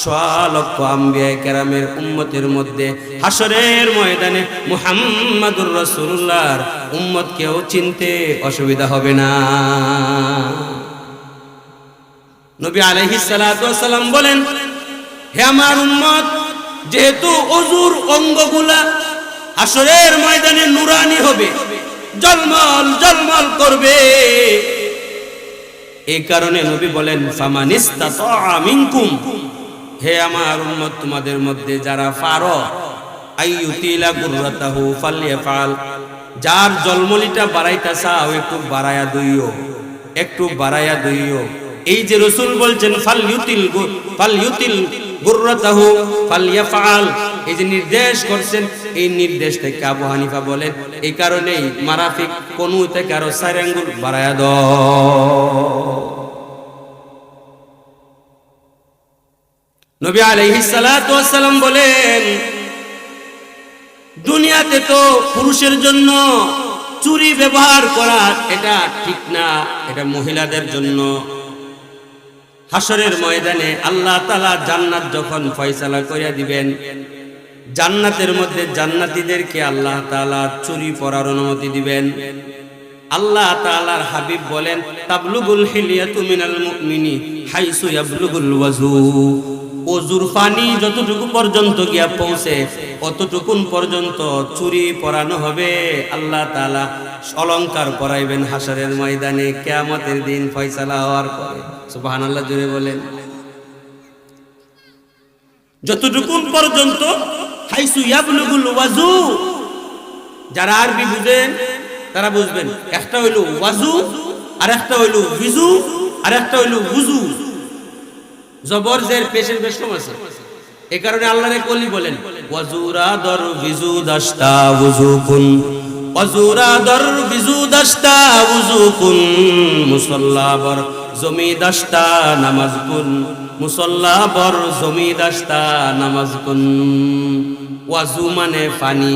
100 লক্ষ আম্বিয়া কেরামের উম্মতের মধ্যে হাসরের ময়দানে মুহাম্মাদুর রাসূলুল্লাহর উম্মতকেও চিনতে অসুবিধা হবে না। নবী আলাইহিস সালাতু ওয়াস সালাম বলেন, হে আমার উম্মত, যেহেতু ওযুর অঙ্গগুলা হাসরের ময়দানে নুরানি হবে, জলমল জলমল করবে, এই কারণে নবী বলেন ফামানিস্তাতা মিনকুম, হে আমার উম্মত তোমাদের মধ্যে যারা পারো, আইয়ুতিলা গুররাতাহু ফালইয়াফআল, যার জলমলিটা বাড়াইতা চাও একটু বাড়ায়া দইও, একটু বাড়ায়া দইও। এই যে রাসূল বলছেন ফালইউতিল গুররাতাহু ফালইয়াফআল, এই যে নির্দেশ করছেন, এই নির্দেশ থেকে আবু হানিফা বলেন এই কারণেই মারাফিক কোনু থেকে আরো 4 আঙ্গুল বাড়ায়া দাও। নবী আলাইহিস সালাতু ওয়াস সালাম বলেন দুনিয়াতে তো পুরুষের জন্য চুরি ব্যবহার করা এটা ঠিক না, এটা মহিলাদের জন্য। হাসরের ময়দানে আল্লাহ তাআলা জান্নাত যখন ফয়সালা করিয়া দিবেন, জান্নাতের মধ্যে জান্নাতীদেরকে আল্লাহ তাআলা চুরি পরার অনুমতি দিবেন। আল্লাহ তাআলার হাবিব বলেন তাবলুগুল হিলিয়াতু মিনাল মুমিনি হাইসু ইয়াবলুগুল ওয়াজু। ওজুর পানি যতটুকু পর্যন্ত গিয়া পৌঁছে অতটুকুন পর্যন্ত চুরি পরানো হবে। আল্লাহ তাআলা অলংকার পরাইবেন হাসরের ময়দানে কিয়ামতের দিন ফয়সালা হওয়ার পরে। সুবহানাল্লাহ জোরে বলেন। যতটুকুন পর্যন্ত হাইসু ইয়াবলুগুল ওয়াজু, যারা আরবি বুঝেন তারা বুঝবেন, একটা হইল ওয়াজু আর একটা হইল বিজু আর একটা হইল বুজু। জবর জের পেশের বেশ কম আছে, এই কারণে আল্লাহর কলি বলেন ওয়াজুরা দর বিজু দাস্তা ওযুকুন, ওয়াজুরা দর বিজু দাস্তা ওযুকুন, মুসাল্লা বর জমি দাস্তা নামাজ কুন, মুসাল্লা বর জমি দাস্তা নামাজ কুন। ওয়াজু মানে পানি,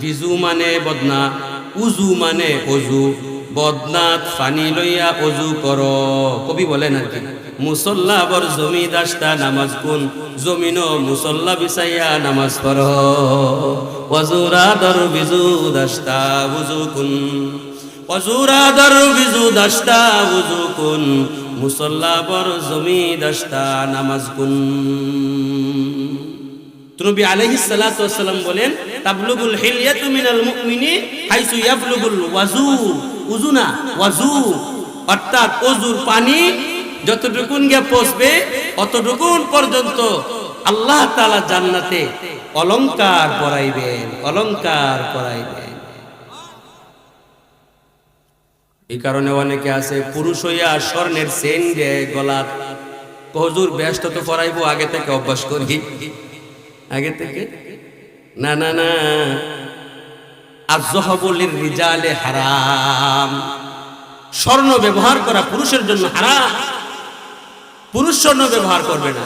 বিজু মানে বদনা, উজু মানে অজু। বদনাত পানি লইয়া অজু করো, কবি বলেন আর কি। মুসল্লা বর জমি দাস্তা নামাজ কুন, জমিন মুসল্লা বিছাইয়া নামাজ পড়ো। ওয়াজুরা দর বিজু দাস্তা উজু কুন, ওয়াজুরা দর বিজু দাস্তা উজু কুন, মুসল্লা বর জমি দাস্তা নামাজ কুন। নবী আলাইহিস সালাতু ওয়াস সালাম বলেন তাবলুগুল হিলিয়াতু মিনাল মুমিনি হাইসু ইয়াবলুগুল ওয়াজু। উযু না ওয়াজু, অর্থাৎ ওযুর পানি যতটুকুন গিয়ে পৌঁছবে অতটুকুন পর্যন্ত আল্লাহ তাআলা জান্নাতে অলংকার পরাইবেন, অলংকার পরাইবেন। এই কারণে অনেকে আছে পুরুষ হইয়া স্বর্ণের চেইন দেয় গলাত, হুজুর ব্যস্ত তো পরাইবো, আগে থেকে অভ্যাস করি, আগে থেকে। না না না, আয-যাহাবু লির-রিজালি হারাম। স্বর্ণ ব্যবহার করা পুরুষের জন্য হারাম, পুরুষ স্বর্ণ ব্যবহার করবে না।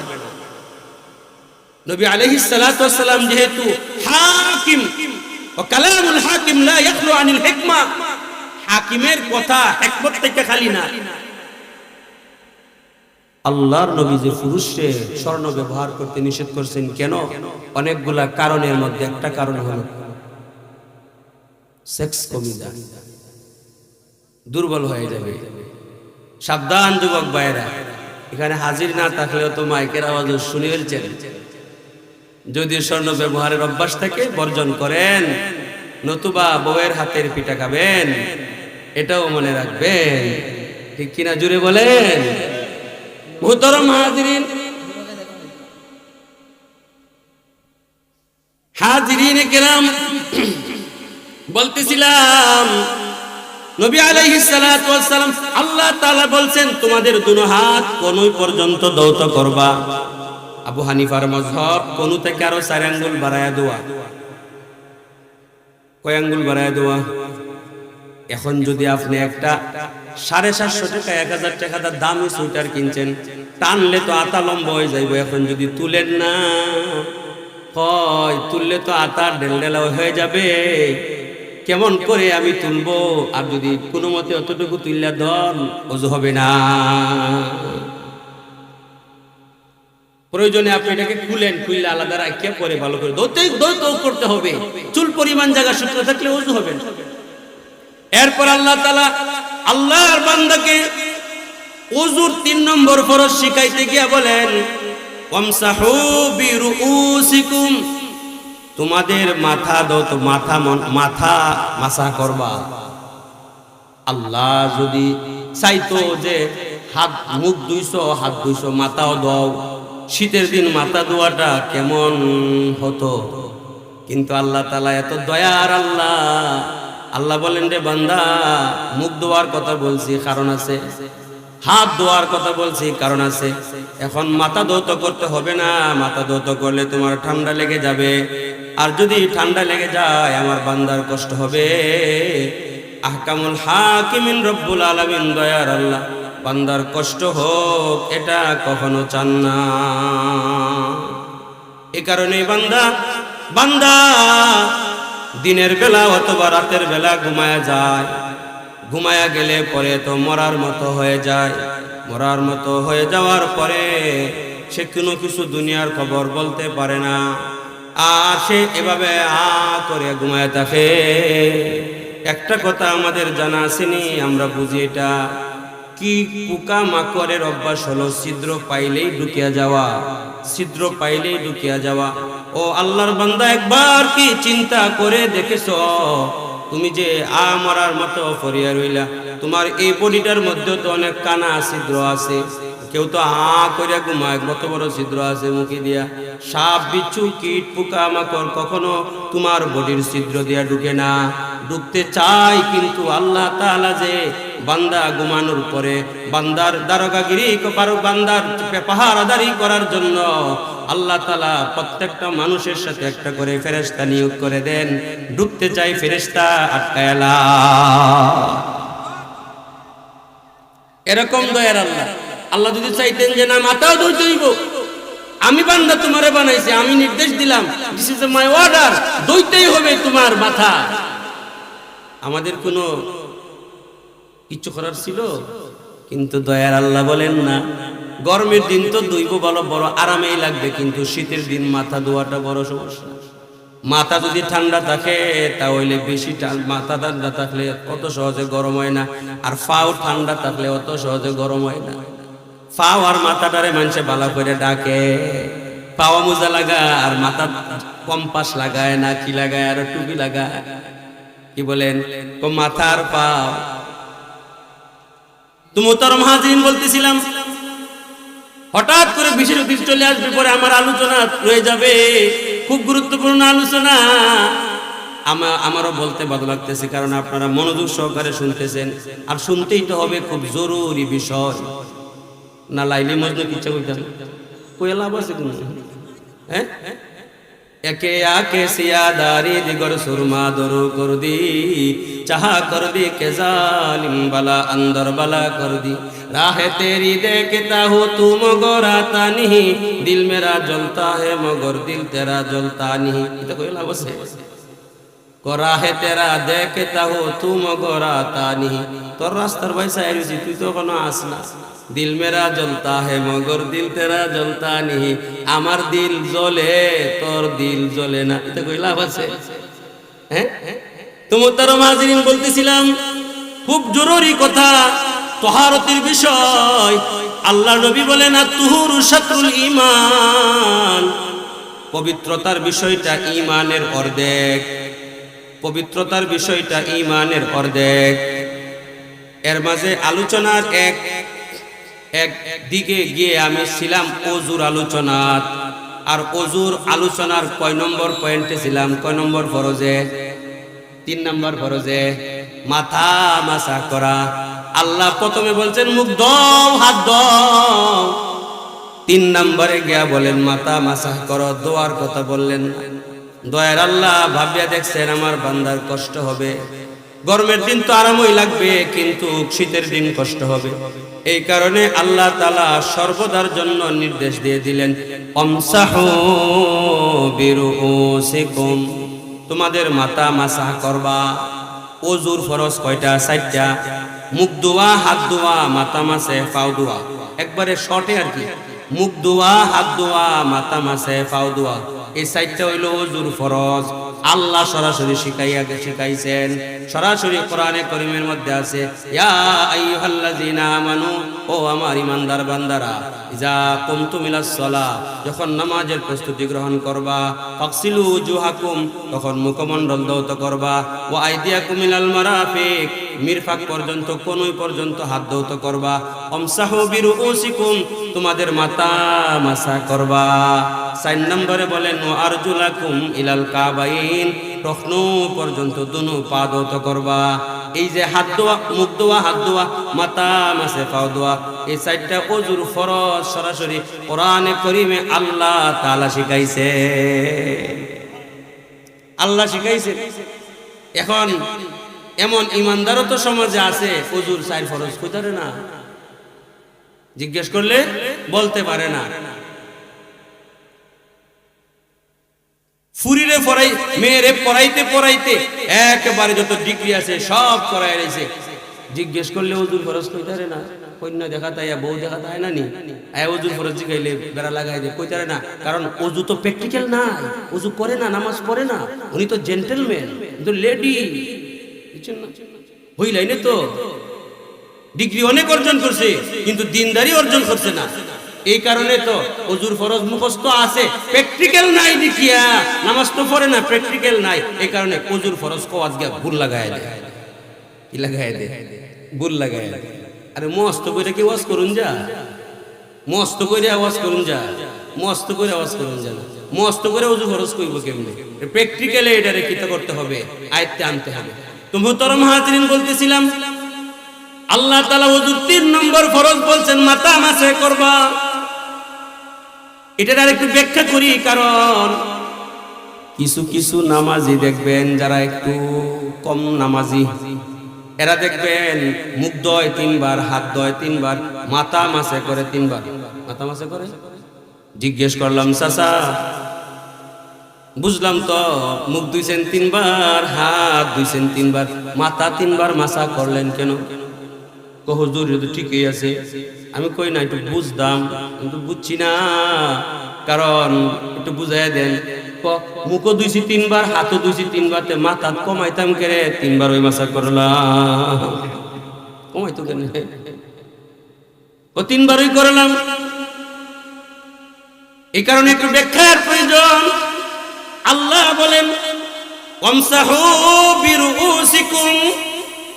নবী আলাইহিস সালাতু ওয়াস সালাম যেহেতু হাকিম, ওয়া কালামুল হাকিম লা ইয়াখলু আনিল হিকমা, হাকিমের কথা হিকমত থেকে খালি না। আল্লাহর নবী যে পুরুষে স্বর্ণ ব্যবহার করতে নিষেধ করছেন কেন? অনেকগুলা কারণের মধ্যে একটা কারণ হলো সেক্স কমিদা, দুর্বল হয়ে যাবে। সাবধান যুবক ভাইরা, এখানে হাজির না থাকলেও তো মাইকের আওয়াজ শুনে ফেলছেন। যদি স্বর্ণ ব্যবহারের অভ্যাস থাকে বর্জন করেন, নতুবা বউয়ের হাতের পিঠা খাবেন, এটাও মনে রাখবেন। ঠিক কিনা জুড়ে বলেন। মুহতারাম হাজিরিন, হাজিরিন কেরাম, বলতেছিলাম নবী আলাইহিস সালাতু ওয়াস সালাম আল্লাহ তাআলা বলছেন তোমাদের দুনো হাত কোনই পর্যন্ত দৌত করবা। আবু হানিফার মাযহাব কোন থেকে আরো 4 আঙ্গুল বাড়ায়া দেওয়া। কয় আঙ্গুল বাড়ায়া দেওয়া? এখন যদি আপনি একটা 750 টাকা 1000 টাকা দামি সোয়েটার কিনছেন, টানলে তো আতা লম্বা হয়ে যাইব। এখন যদি তুলেন না, হয় তুললে তো আতা ডেলডেলা হয়ে যাবে। কেমন করে আমি তুলবো? আর যদি কোনো মতে অতটুকু তুললে ধন ওযু হবে না। প্রয়োজনে আপনি এটাকে খুলেন, খুললে আলাদা রাখিয়া পরে ভালো করে দৌত করতে হবে। চুল পরিমাণ জায়গা শুকনো থাকলে ওযু হবে না। এরপর আল্লাহ তাআলা আল্লাহর বান্দাকে ওযুর 3 নম্বর ফরজ শিখাইতে গিয়া বলেন ওয়ামসাহু বিরুউসিকুম, তোমাদের মাথা দত মাথা মাসা করবা। আল্লাহ যদি চাইতো যে হাত মুখ 200 হাত 200 মাথাও দাও, শীতের দিন মাথা ধোয়াটা কেমন হতো। কিন্তু আল্লাহ তাআলা এত দয়ার আল্লাহ, আল্লাহ বলেন রে বান্দা, মুখ ধোয়ার কথা বলছি কারণ আছে, হাত ধোয়ার কথা বলছি কারণ আছে। এখন মাথা ধৌত করতে হবে না, মাথা ধৌত করলে তোমার ঠান্ডা লেগে যাবে। আর যদি ঠান্ডা লেগে যায় আমার বান্দার কষ্ট হবে। আহকামুল হাকিমিন রব্বুল আলামিন দয়ার আল্লাহ বান্দার কষ্ট হোক এটা কখনো চান না। এ কারণে বান্দা দিনের বেলা অথবা রাতের বেলা ঘুমায়া যায়। ঘুমায়া গেলে পরে তো মরার মতো হয়ে যায়। মরার মতো হয়ে যাওয়ার পরে সে কোনো কিছু দুনিয়ার খবর বলতে পারে না। আর সে এভাবে করে ঘুমায় থাকে। একটা কথা আমাদের জানা আসেনি, আমরা বুঝি এটা কি পোকা মাকড়ের অভ্যাস হলো ছিদ্র পাইলেই ঢুকিয়া যাওয়া, ছিদ্র পাইলেই ঢুকিয়া যাওয়া। ও আল্লাহর বান্দা একবার কি চিন্তা করে দেখেছো তুমি যে মরার মতো ফরিয়া রইলা, তোমার এই বডিটার মধ্যে তো অনেক কানা ছিদ্র আছে। কেউ তো করিয়া ঘুমায়, কত বড় ছিদ্র আছে মুখে দিয়া। সাপ বিচ্ছু কীট পোকা মাকড় কখনো তোমার বডির ছিদ্র দিয়া ঢুকে না। ঢুকতে চাই কিন্তু আল্লাহ তাআলা যে বান্দা ঘুমানোর পরে বান্দার দারোগাগিরি বান্দার পাহারাদারি করার জন্য আল্লাহ তাআলা প্রত্যেকটা মানুষের সাথে একটা করে ফেরেশতা নিয়োগ করে দেন। ঢুকতে চাই ফেরেশতা আটকায়ালা। এরকম দয়ার আল্লাহ। আল্লাহ যদি চাইতেন যে না মাথাও ধুইতে হইব, আমি বান্দা তোমারে বানাইছি, আমি নির্দেশ দিলাম, দিস ইজ মাই অর্ডার, ধুইতেই হবে তোমার মাথা, আমাদের কোনো কিছু করার ছিল? কিন্তু দয়ার আল্লাহ বলেন না, গরমের দিন তো ধুইব বড় বড় আরামেই লাগবে, কিন্তু শীতের দিন মাথা ধোয়াটা বড় সমস্যা। মাথা যদি ঠান্ডা থাকে তাহলে বেশি, মাথা ঠান্ডা থাকলে অত সহজে গরম হয় না, আর ফাও ঠান্ডা থাকলে অত সহজে গরম হয় না। ফাও আর মাথাটারে মানুষে বালা করে ডাকে, পাওয়া মোজা লাগা আর মাথা কম্পাস লাগায় না কি লাগায়, আর টুপি লাগায়, কি বলেন মাথার পাও। তো মোহতারাম হাজিরিন বলতেছিলাম, হঠাৎ করে বিশেষ অতিথি চলে আসবে, পরে আমার আলোচনা রয়ে যাবে, খুব গুরুত্বপূর্ণ আলোচনা। আমারও বলতে ভালো লাগতেছে, কারণ আপনারা মনোযোগ সহকারে শুনতেছেন, আর শুনতেই তো হবে, খুব জরুরি বিষয়। না লাইলি মজনু কিচ্ছা কইতাম কই লাভ আছে কোন? হ্যাঁ, একে আকে সিয়াদারি দিগর সুরমা দরু কর দি, চাহা কর দি কে জালিম বালা अंदर বালা কর দি, রাহে তেরি দেখতা হো তু মগর আতা नहीं, দিল মেরা জ্বলতা হে মগর দিল তেরা জ্বলতা नहीं। এটা কই লাভ আছে? রাহে তেরা দেখতা হো তু মগর আতা नहीं, তোর রাস্তার ভাই সাইরুজি তুই তো কোনো আসনা। দিল মেরা জ্বলতা হে মগর দিল তেরা জ্বলতা नहीं, আমার দিল জ্বলে তোর দিল জ্বলে না। এটা কই লাভ আছে? হ্যাঁ, তো মোহতারাম হাজিরিন বলতেছিলাম, খুব জরুরি কথা, তাহারতের বিষয়। আল্লাহ নবী বলেন আত-তুহুরু শাতরুল ঈমান, পবিত্রতার বিষয়টা ঈমানের অর্ধেক, পবিত্রতার বিষয়টা ঈমানের অর্ধেক। এর মাঝে আলোচনার এক দিকে গিয়ে আমি ছিলাম ওযুর আলোচনা, আর ওযুর আলোচনার কয় নম্বর পয়েন্টে ছিলাম? কয় নম্বর ফরজে? 3 নম্বর ফরজে, মাথা মাসাহ করা। আল্লাহ প্রথমে বলছেন মুখ দাও, হাত দাও, 3 নম্বরে গিয়া বলেন মাথা মাসাহ করো, দোয়ার কথা বললেন না। দয়ার আল্লাহ ভাবিয়া দেখছেন আমার বান্দার কষ্ট হবে, গরমের দিন তো আরামই লাগবে, কিন্তু শীতের দিন কষ্ট হবে। এই কারণে আল্লাহ তাআলা সর্বদার জন্য নির্দেশ দিয়ে দিলেন আমসাহু বিরুসিকুম, তোমাদের মাথা মাসাহ করবা। ওযুর ফরজ কয়টা? 4টা। মুখ ধোয়া, হাত ধোয়া, মাথা মাসে, পাও ধোয়া, একবারে শর্টে আর কি। মুখ ধোয়া, হাত ধোয়া, মাথা মাসে, পাও ধোয়া, এই 4টা হইল ওযুর ফরজ। আল্লাহ সরাসরি শিখাইছেন, সরাসরি কোরআনে কারীমের মধ্যে আছে, ইয়া আইয়ুহাল্লাযীনা আমানু, ও আমার ঈমানদার বান্দারা, ইযা কুমতুম ইলাস সালাহ, যখন নামাজের প্রস্তুতি গ্রহণ করবা, ফাগসিলু উজুহাকুম, তখন মুখমণ্ডল ধৌত করবা, ওয়া আইদিয়াকুম ইলাল মারাফিক, মিরফাক পর্যন্ত, কনুই পর্যন্ত হাত ধৌত করবা, আমসাহু বিরুসিকুম, তোমাদের মাথা মাসাহ করবা। 4 নম্বরে বলেন ওয়া আরজুলাকুম ইলাল কাবাইন, টখনু পর্যন্ত দুনো পা ধৌত করবা। এই যে হাত ধোয়া, মুখ ধোয়া, হাত ধোয়া, মাথা মাসে, পাও ধোয়া, এই 4টা ওযুর ফরজ সরাসরি কোরআনে কারীমে আল্লাহ তাআলা শিখাইছে। আল্লাহ শিখাইছে। এখন এমন ইমানদারও তো সমাজে আছে হুজুর 4 ফরজ কইতারে না, জিজ্ঞেস করলে বলতে পারে না। ফুরিরে পড়াই মেয়েরে পড়াইতে পড়াইতে একেবারে যত ডিগ্রি আছে সব করাই রয়েছে, জিজ্ঞেস করলে হুজুর ফরজ কইতারে না, কন্যা দেখা তাই বউ দেখা তাই না নি হুজুর ফরজ জিগাইলে বেড়া লাগাই দে কইতারে না। কারণ ওযু তো প্র্যাকটিক্যাল না, ওযু করে না, নামাজ পড়ে না, উনি তো জেন্টলম্যান, কিন্তু লেডি হই লাইনে তো ডিগ্রি অনেক অর্জন করছে কিন্তু দিনদারি অর্জন করছে না। এই কারণে তো ওযুর ফরজ মুখস্থ আছে, প্র্যাকটিক্যাল নাই দেখিয়া নামাজ তো পড়ে না, প্র্যাকটিক্যাল নাই। এই কারণে ওযুর ফরজ কো আজকে ভুল লাগায় দেয়, কি লাগায় দেয়, ভুল লাগায় দেয়। আরে মস্ত কইরা কি ওয়াজ করুন যা, মস্ত কইরা আওয়াজ করুন যা, মস্ত করে আওয়াজ করুন যা, মস্ত করে ওযু ফরজ কইব কেমনে? প্র্যাকটিক্যালি এটারে কি করতে হবে, আয়ত্তে আনতে হবে। তো মুহতারাম হাজিরিন, বলতেছিলাম আল্লাহ তাআলা ওযুর 3 নম্বর ফরজ বলছেন মাথা মাসে করবা। এটার আরেকটু ব্যাখ্যা করি, কারণ কিছু কিছু নামাজি দেখবেন যারা একটু কম নামাজি, এরা দেখবেন মুখ ধোয় 3 বার, হাত ধোয় 3 বার, মাথা মাসে করে 3 বার, মাথা মাসে করে। জিজ্ঞেস করলাম চাচা বুঝলাম তো মুখ ধুইছেন 3 বার, হাত ধুইছেন 3 বার, মাথা 3 বার মাসা করলেন কেন? হুজুর তো ঠিকই আছে। আমি কই না, একটু বুঝতাম কিন্তু বুঝছি না, কারণ একটু বুঝাইয়া দেন। মুখও ধুইছি 3 বার, হাতও ধুইছি 3 বার, মাথা কমাইতাম কেরে 3 বার ওই মাসা করলাম, কমাইতো কেন? ও 3 বারই করলাম। এই কারণে একটু ব্যাখ্যার প্রয়োজন। আল্লাহ বলেন ওয়ামসাহু বিরুউসিকুম,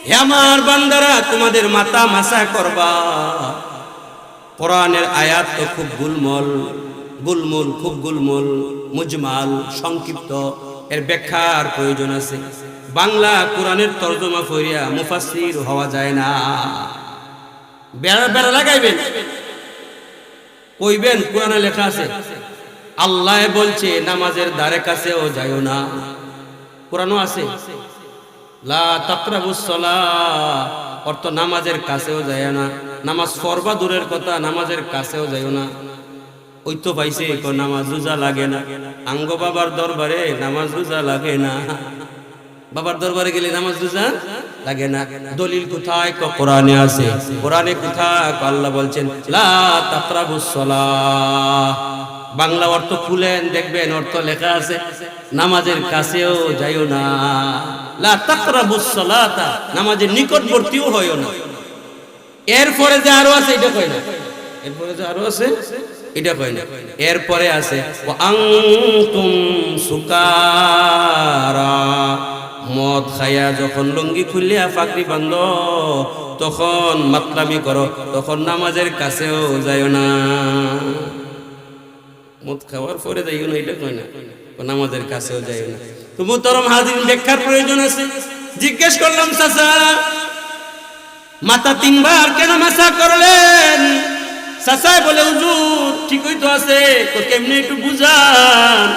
হে আমার বান্দারা তোমাদের মাথা মাসা করবা। কোরআনের আয়াত তো খুব গুলমল, খুব গুলমল, মুজমাল, সংক্ষিপ্ত, এর ব্যাখ্যার প্রয়োজন আছে। বাংলা কোরআনের তরজমা করিয়া মুফাসসির হওয়া যায় না। বেড়া বেড়া লাগাইবেন, কইবেন কোরআনে লেখা আছে, আল্লাহ বলছে নামাজের ধারে কাছেও যাইও না, কোরআনও আছে লা তাকরাবুস সালাহ, অর্থ নামাজের কাছেও যায় না। নামাজ পড়বা দূরের কথা, নামাজের কাছেও যাইও না। ওই তো পাইছে নামাজ রোজা লাগে না, আঙ্গ বাবার দরবারে নামাজ রোজা লাগে না, বাবার দরবারে গেলে নামাজ রোজা লাগে না। দলিল কোথায়? কোরআনে আছে। কোরআনে কোথায়? আল্লাহ বলছেন লা তাকরাবুস সালাহ। বাংলা অর্থ খুলেন দেখবেন অর্থ লেখা আছে নামাজের কাছেও যাইও না, লা তাকরাবুস সালাতা, নামাজের নিকটবর্তীও হইও না। এরপরে যে আরো আছে এটা কয় না, এরপরে যে আরো আছে এটা কয় না। এরপরে আছে ওয়া আনতুম সুকারা, মদ খায়া যখন লুঙ্গি খুলিয়া পাগড়ি বান্ধ তখন মাতলামি করো, তখন নামাজের কাছেও যাইও না। মদ খাওয়ার পরে যাইও না এটা কয় না, নামাজের কাছেও যাইও না। তো মুহতারাম হাজিরিন, ব্যাখ্যার প্রয়োজন আছে। জিজ্ঞেস করলাম চাচা মাথা 3 বার কেন মাসা করলেন? চাচা বলে হুজুর ঠিকই তো আছে, তো কেমনে একটু বুঝান।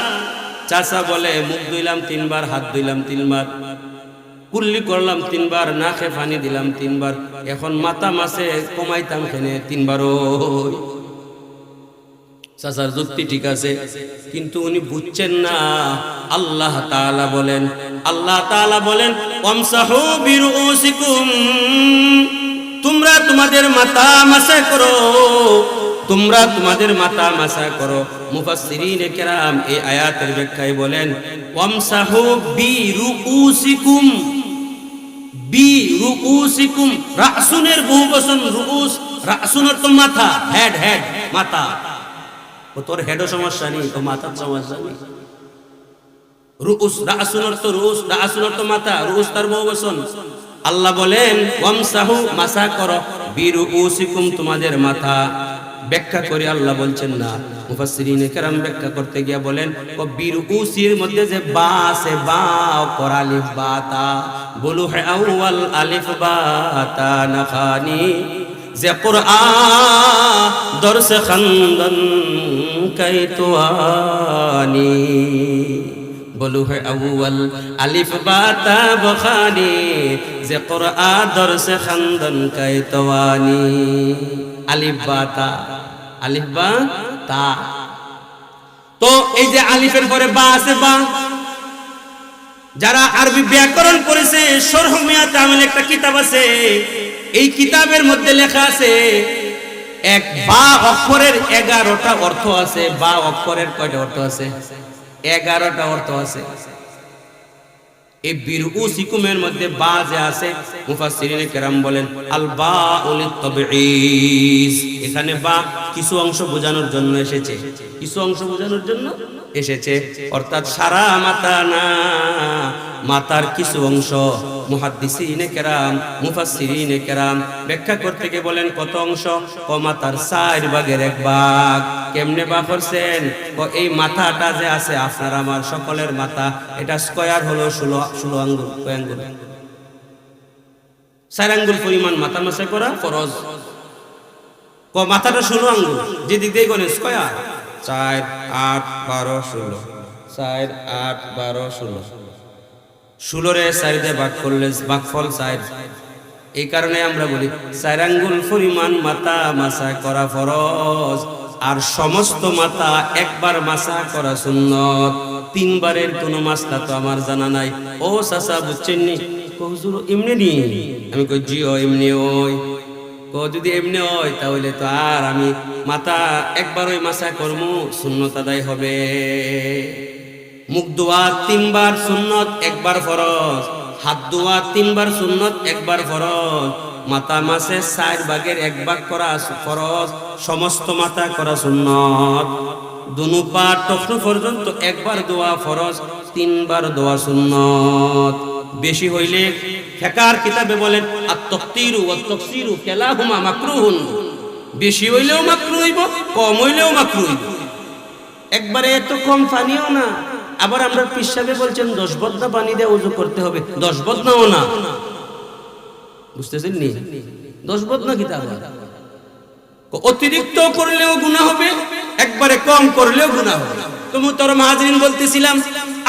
চাচা বলে মুখ ধুইলাম 3 বার, হাত ধুইলাম 3 বার, কুল্লি করলাম 3 বার, নাকে পানি দিলাম 3 বার, এখন মাথা মাসে কমাইতাম কেন 3 বার? চাচার যুক্তি ঠিক আছে, কিন্তু উনি বুঝছেন না। আল্লাহ তাআলা বলেন, আল্লাহ তাআলা বলেন ওয়ামসাহু বিরুউসিকুম, তোমরা তোমাদের মাথা মাসা করো, তোমরা তোমাদের মাথা মাসা করো। মুফাসসিরিনে কেরাম এই আয়াতের ব্যাখ্যায় বলেন ওয়ামসাহু বিরুউসিকুম, বিরুউসিকুম, রাসুনের বহুবচন রুউস, রাসুনের তো মাথা, হেড, হেড মাথা। ও তোর হেডও সমস্যা নেই, তো মাথার সমস্যা নেই। রুউস, রাসুনের তো রুউস, রাসুনের তো মাথা, রুউস তার বহুবচন। আল্লাহ বলেন ওয়ামসাহু, মাসা করো, বিরুউসিকুম, তোমাদের মাথা। ব্যাখ্যা করে আল্লাহ বলছেন না। মুফাসসিরিনে কেরাম ব্যাখ্যা করতে গিয়া বলেন ও বিরুউসির মধ্যে যে বা আছে, বা কর আলিফ বা তা, বলু হে আউয়াল আলিফ বা তা নাখানি, যে কুরআন দরস খানদান কাইতুয়ানি, बोलू है अव्वल अलिफ बा ता बखानी जे कुरआ दर्स खंदन कैतवानी अलिफ बा ता तो এই যে আলিফের পরে বা আছে বা যারা আরবি ব্যাকরণ পড়েছে শরহ মিয়াত আমিল একটা কিতাব আছে এই কিতাবের মধ্যে লেখা আছে এক বা অক্ষরের 11টা অর্থ আছে বা অক্ষরের কয়টা অর্থ আছে 11টা অর্থ আছে এই বিরউসিকুমের মধ্যে বা যে আছে মুফাসসিরিনে কেরাম বলেন আল বাউল তাবঈজ এখানে বা কিছু অংশ বোঝানোর জন্য এসেছে কিছু অংশ বোঝানোর জন্য এসেছে অর্থাৎ সারা মাথা না মাথার কিছু অংশ মুহাদ্দিসিনে কেরাম মুফাসসিরিনে কেরাম ব্যাখ্যা করতে গিয়ে বলেন কত অংশ মাথার 4 ভাগের 1 ভাগ কেমনে বা করছেন এই মাথাটা যে আছে আপনার আমার সকলের মাথা এটা স্কয়ার হলো 16 আঙ্গুল কয় আঙ্গুল 4 আঙ্গুল পরিমাণ মাথা মাসে করা ফরজ মাথাটা 16 আঙ্গুল যেদিক দিয়ে গণে স্কয়ার 4 8 12 16 4 8 12 16 16 রে 4 দিয়ে ভাগ করলে ভাগফল 4 এই কারণে আমরা বলি 4 আঙ্গুল পরিমাণ মাথা মাসা করা ফরজ আর সমস্ত মাথা একবার মাসা করা সুন্নত 3 বারের কোনো মাসলা তো আমার জানা নাই ও চাচা বুঝছেন নি হুজুর এমনি নি আমি কই জি ও এমনি ওই যদি এমনি হয় তাহলে তো আর আমি মাথা একবার ওই মাসা করমু সুন্নত আদায় হবে মুখ দোয়া 3 বার সুন্নত একবার ফরজ হাত দোয়া 3 বার সুন্নত একবার ফরজ মাথা মাসে 4 ভাগের 1 ভাগ করা ফরজ সমস্ত মাথা করা সুন্নত দুনো পা টকনু পর্যন্ত একবার দোয়া ফরজ 3 বার দোয়া সুন্নত বেশি হইলে ফিকার কিতাবে বলেন আত-তাকতিরু ওয়াত-তাকসিরু কালাহুমা মাকরুহুন বেশি হইলেও মাকরুহ হইব কম হইলেও মাকরুহ হইব একবারে এত কম পানিও না আবার আমরা পিশাবে বলছেন 10 বদনা পানি দিয়ে ওযু করতে হবে 10 বদনাও না বুঝতেছেন নি 10 বদনা কিতাব অতিরিক্ত করলেও গুনাহ হবে একবারে কম করলেও গুনাহ হবে তো মুহতারাম হাজিরিন বলতেছিলাম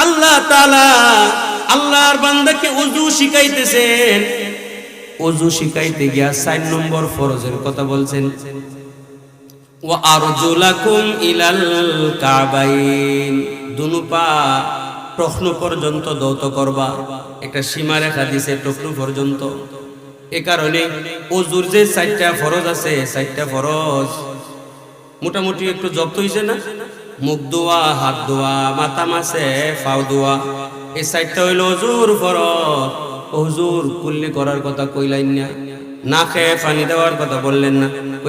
আল্লাহ তাআলা আল্লাহর বান্দাকে ওযু শিখাইতেছেন ওযু শিখাইতে গিয়া 4 নম্বর ফরজের কথা বলছেন ওয়া আরজুলাকুম ইলাল কাবাইন দুনো পা টখনু পর্যন্ত দৌত করবা একটা সীমা রেখা দিয়েছে টখনু পর্যন্ত এই কারণে ওযুর যে 4টা ফরজ আছে 4টা ফরজ মোটামুটি একটু জব্দ হইছে না মুখ দোয়া হাত দোয়া মাথা মাসে পাও দোয়া এই 4টা হইল ওযুর ফরজ হুজুর কুল্লি করার কথা কইলাইন না না খেয়ে পানি দেওয়ার কথা বললেন না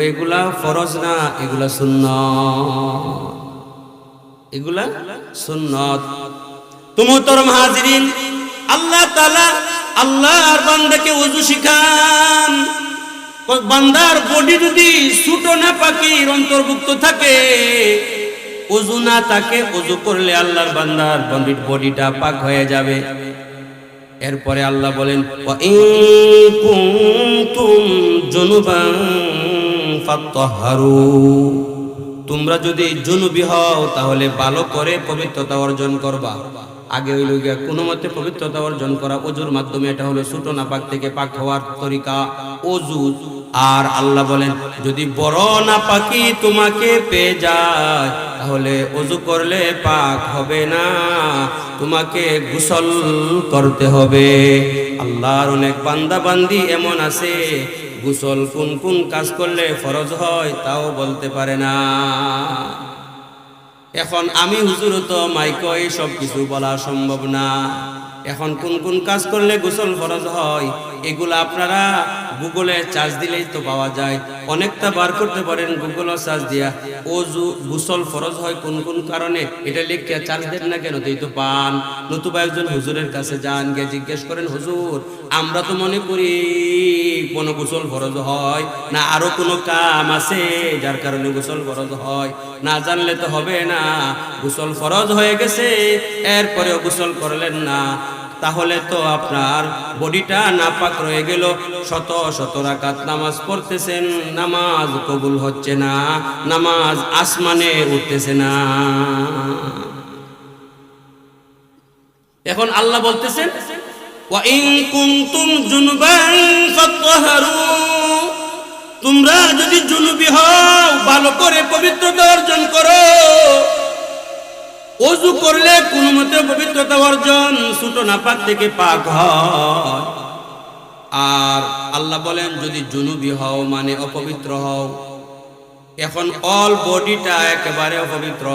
এগুলা ফরজ না এগুলা সুন্নাত এগুলা সুন্নাত তো মুহতারাম হাজিরিন আল্লাহ তাআলা আল্লাহর বান্দাকে ওযু শিখান বান্দার বডি যদি ছোট না পাকির অন্তর্ভুক্ত থাকে ওযু না থাকে ওযু করলে আল্লাহর বান্দার বডিটা পাক হয়ে যাবে এরপরে আল্লাহ বলেন ওয়া ইন কুনতুম জুনুবান ফাত্তাহহারু তোমরা যদি জুনুবি হও তাহলে ভালো করে পবিত্রতা অর্জন করবা আগে হইল গিয়া কোনো মতে পবিত্রতা অর্জন করা ওযুর মাধ্যমে এটা হলো ছোট নাপাক থেকে পাক হওয়ার তরিকা ওযু আর আল্লাহ বলেন যদি বড় নাপাকি তোমাকে পেয়ে যায় তাহলে ওযু করলে পাক হবে না তোমাকে গোসল করতে হবে আল্লাহর অনেক বান্দা বান্দি এমন আছে গোসল কোন কোন কাজ করলে ফরজ হয় তাও বলতে পারে না এখন আমি হুজুর তো মাইকে এই সব কিছু বলা সম্ভব না এখন কোন কোন কাজ করলে গোসল ফরজ হয় এগুলো আপনারা গুগলে সার্চ দিলেই তো পাওয়া যায় অনেকটা বার করতে পারেন গুগলে সার্চ দিয়া ওযু গোসল ফরজ হয় কোন কোন কারণে এটা লিখে সার্চ দেন না কেন তুই তো পান নতুবা একজন হুজুরের কাছে যান গিয়ে জিজ্ঞেস করেন হুজুর আমরা তো মনে করি কোন গোসল ফরজ হয় না আরো কোনো কাম আছে যার কারণে গোসল ফরজ হয় না জানলে তো হবে না গোসল ফরজ হয়ে গেছে এরপরেও গোসল করলেন না তাহলে তো আপনার বডিটা নাপাক রয়ে গেল শত শত রাকাত নামাজ পড়তেছেন নামাজ কবুল হচ্ছে না নামাজ আসমানে উঠতেছে না এখন আল্লাহ বলতেছেন ওয়া ইন কুনতুম জুনুবান ফাতহারু, তোমরা যদি জুনুবি হও ভালো করে পবিত্রতা অর্জন করো। ওযু করলে কোনো মতে পবিত্রতা অর্জন ছোট নাপাক থেকে পাক হয়। আর আল্লাহ বলেন যদি জুনুবি হও মানে অপবিত্র হও। এখন অল বডিটা একেবারে অপবিত্র,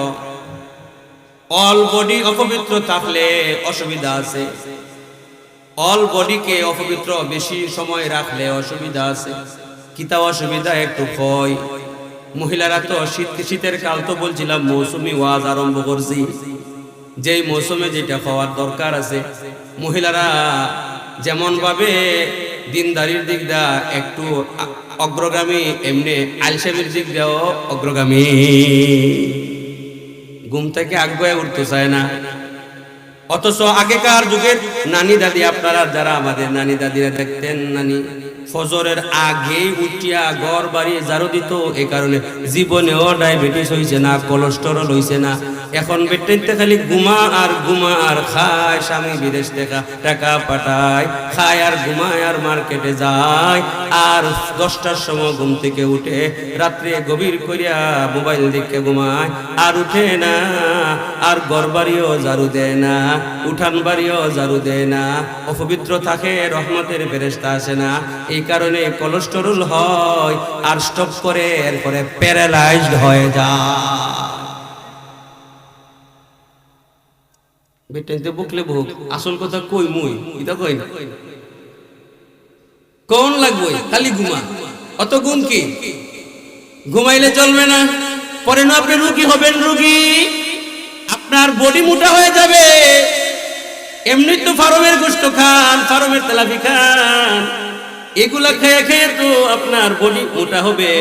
অল বডি অপবিত্র থাকলে অসুবিধা আছে, অল বডিকে অপবিত্র বেশি সময় রাখলে অসুবিধা আছে। কিতা অসুবিধা একটু কই। মহিলারা তো শীতের কাল তো বলছিলাম মৌসুমি ওয়াজ আরম্ভ করছি, যেই মৌসুমে যেটা খাওয়ার দরকার আছে। মহিলারা যেমন ভাবে দিনদারির দিক দা একটু অগ্রগামী, এমনি আলসেমির দিক দিয়েও অগ্রগামী। ঘুম থেকে আগে উঠতে চায় না। অথচ আগেকার যুগের নানি দাদি, আপনারা যারা আমাদের নানি দাদিরা দেখতেন, নানি ফজরের আগেই উঠিয়া ঘর বাড়ি ঝাড়ু দিত। এই কারণে জীবনেও ডায়াবেটিস হইছে না, কোলেস্টেরল হইছে না। এখন বেটেনতে খালি ঘুমা আর খায়, স্বামী বিদেশ থেকে টাকা পাঠায়, খায় আর ঘুমায় আর মার্কেটে যায়। আর 10টার সময় ঘুম থেকে উঠে রাত্রে গভীর করিয়া মোবাইল দেখে ঘুমায়, আর উঠে না। আর ঘর বাড়িও ঝাড়ু দেয় না, উঠান বাড়িও ঝাড়ু দেয় না। অপবিত্র থাকে, রহমতের ফেরেশতা আসে না। এই কারণে কোলেস্টেরল হয় আর স্টপ করে, এরপরে প্যারালাইজড হয়ে যায়। বেটাইতে বুকলে বুক, আসল কথা কই মুই এটা কই না, কোন লাগবে খালি ঘুমা। অত ঘুম কি ঘুমাইলে চলবে না, পরে না আপনি রোগী হবেন, রোগী আপনার বডি মোটা হয়ে যাবে। এমনি তো ফার্মের গোশত খান, ফার্মের তেলাপি খান, এগুলা খেয়ে খেয়ে তো আপনার বডি মোটা হবে।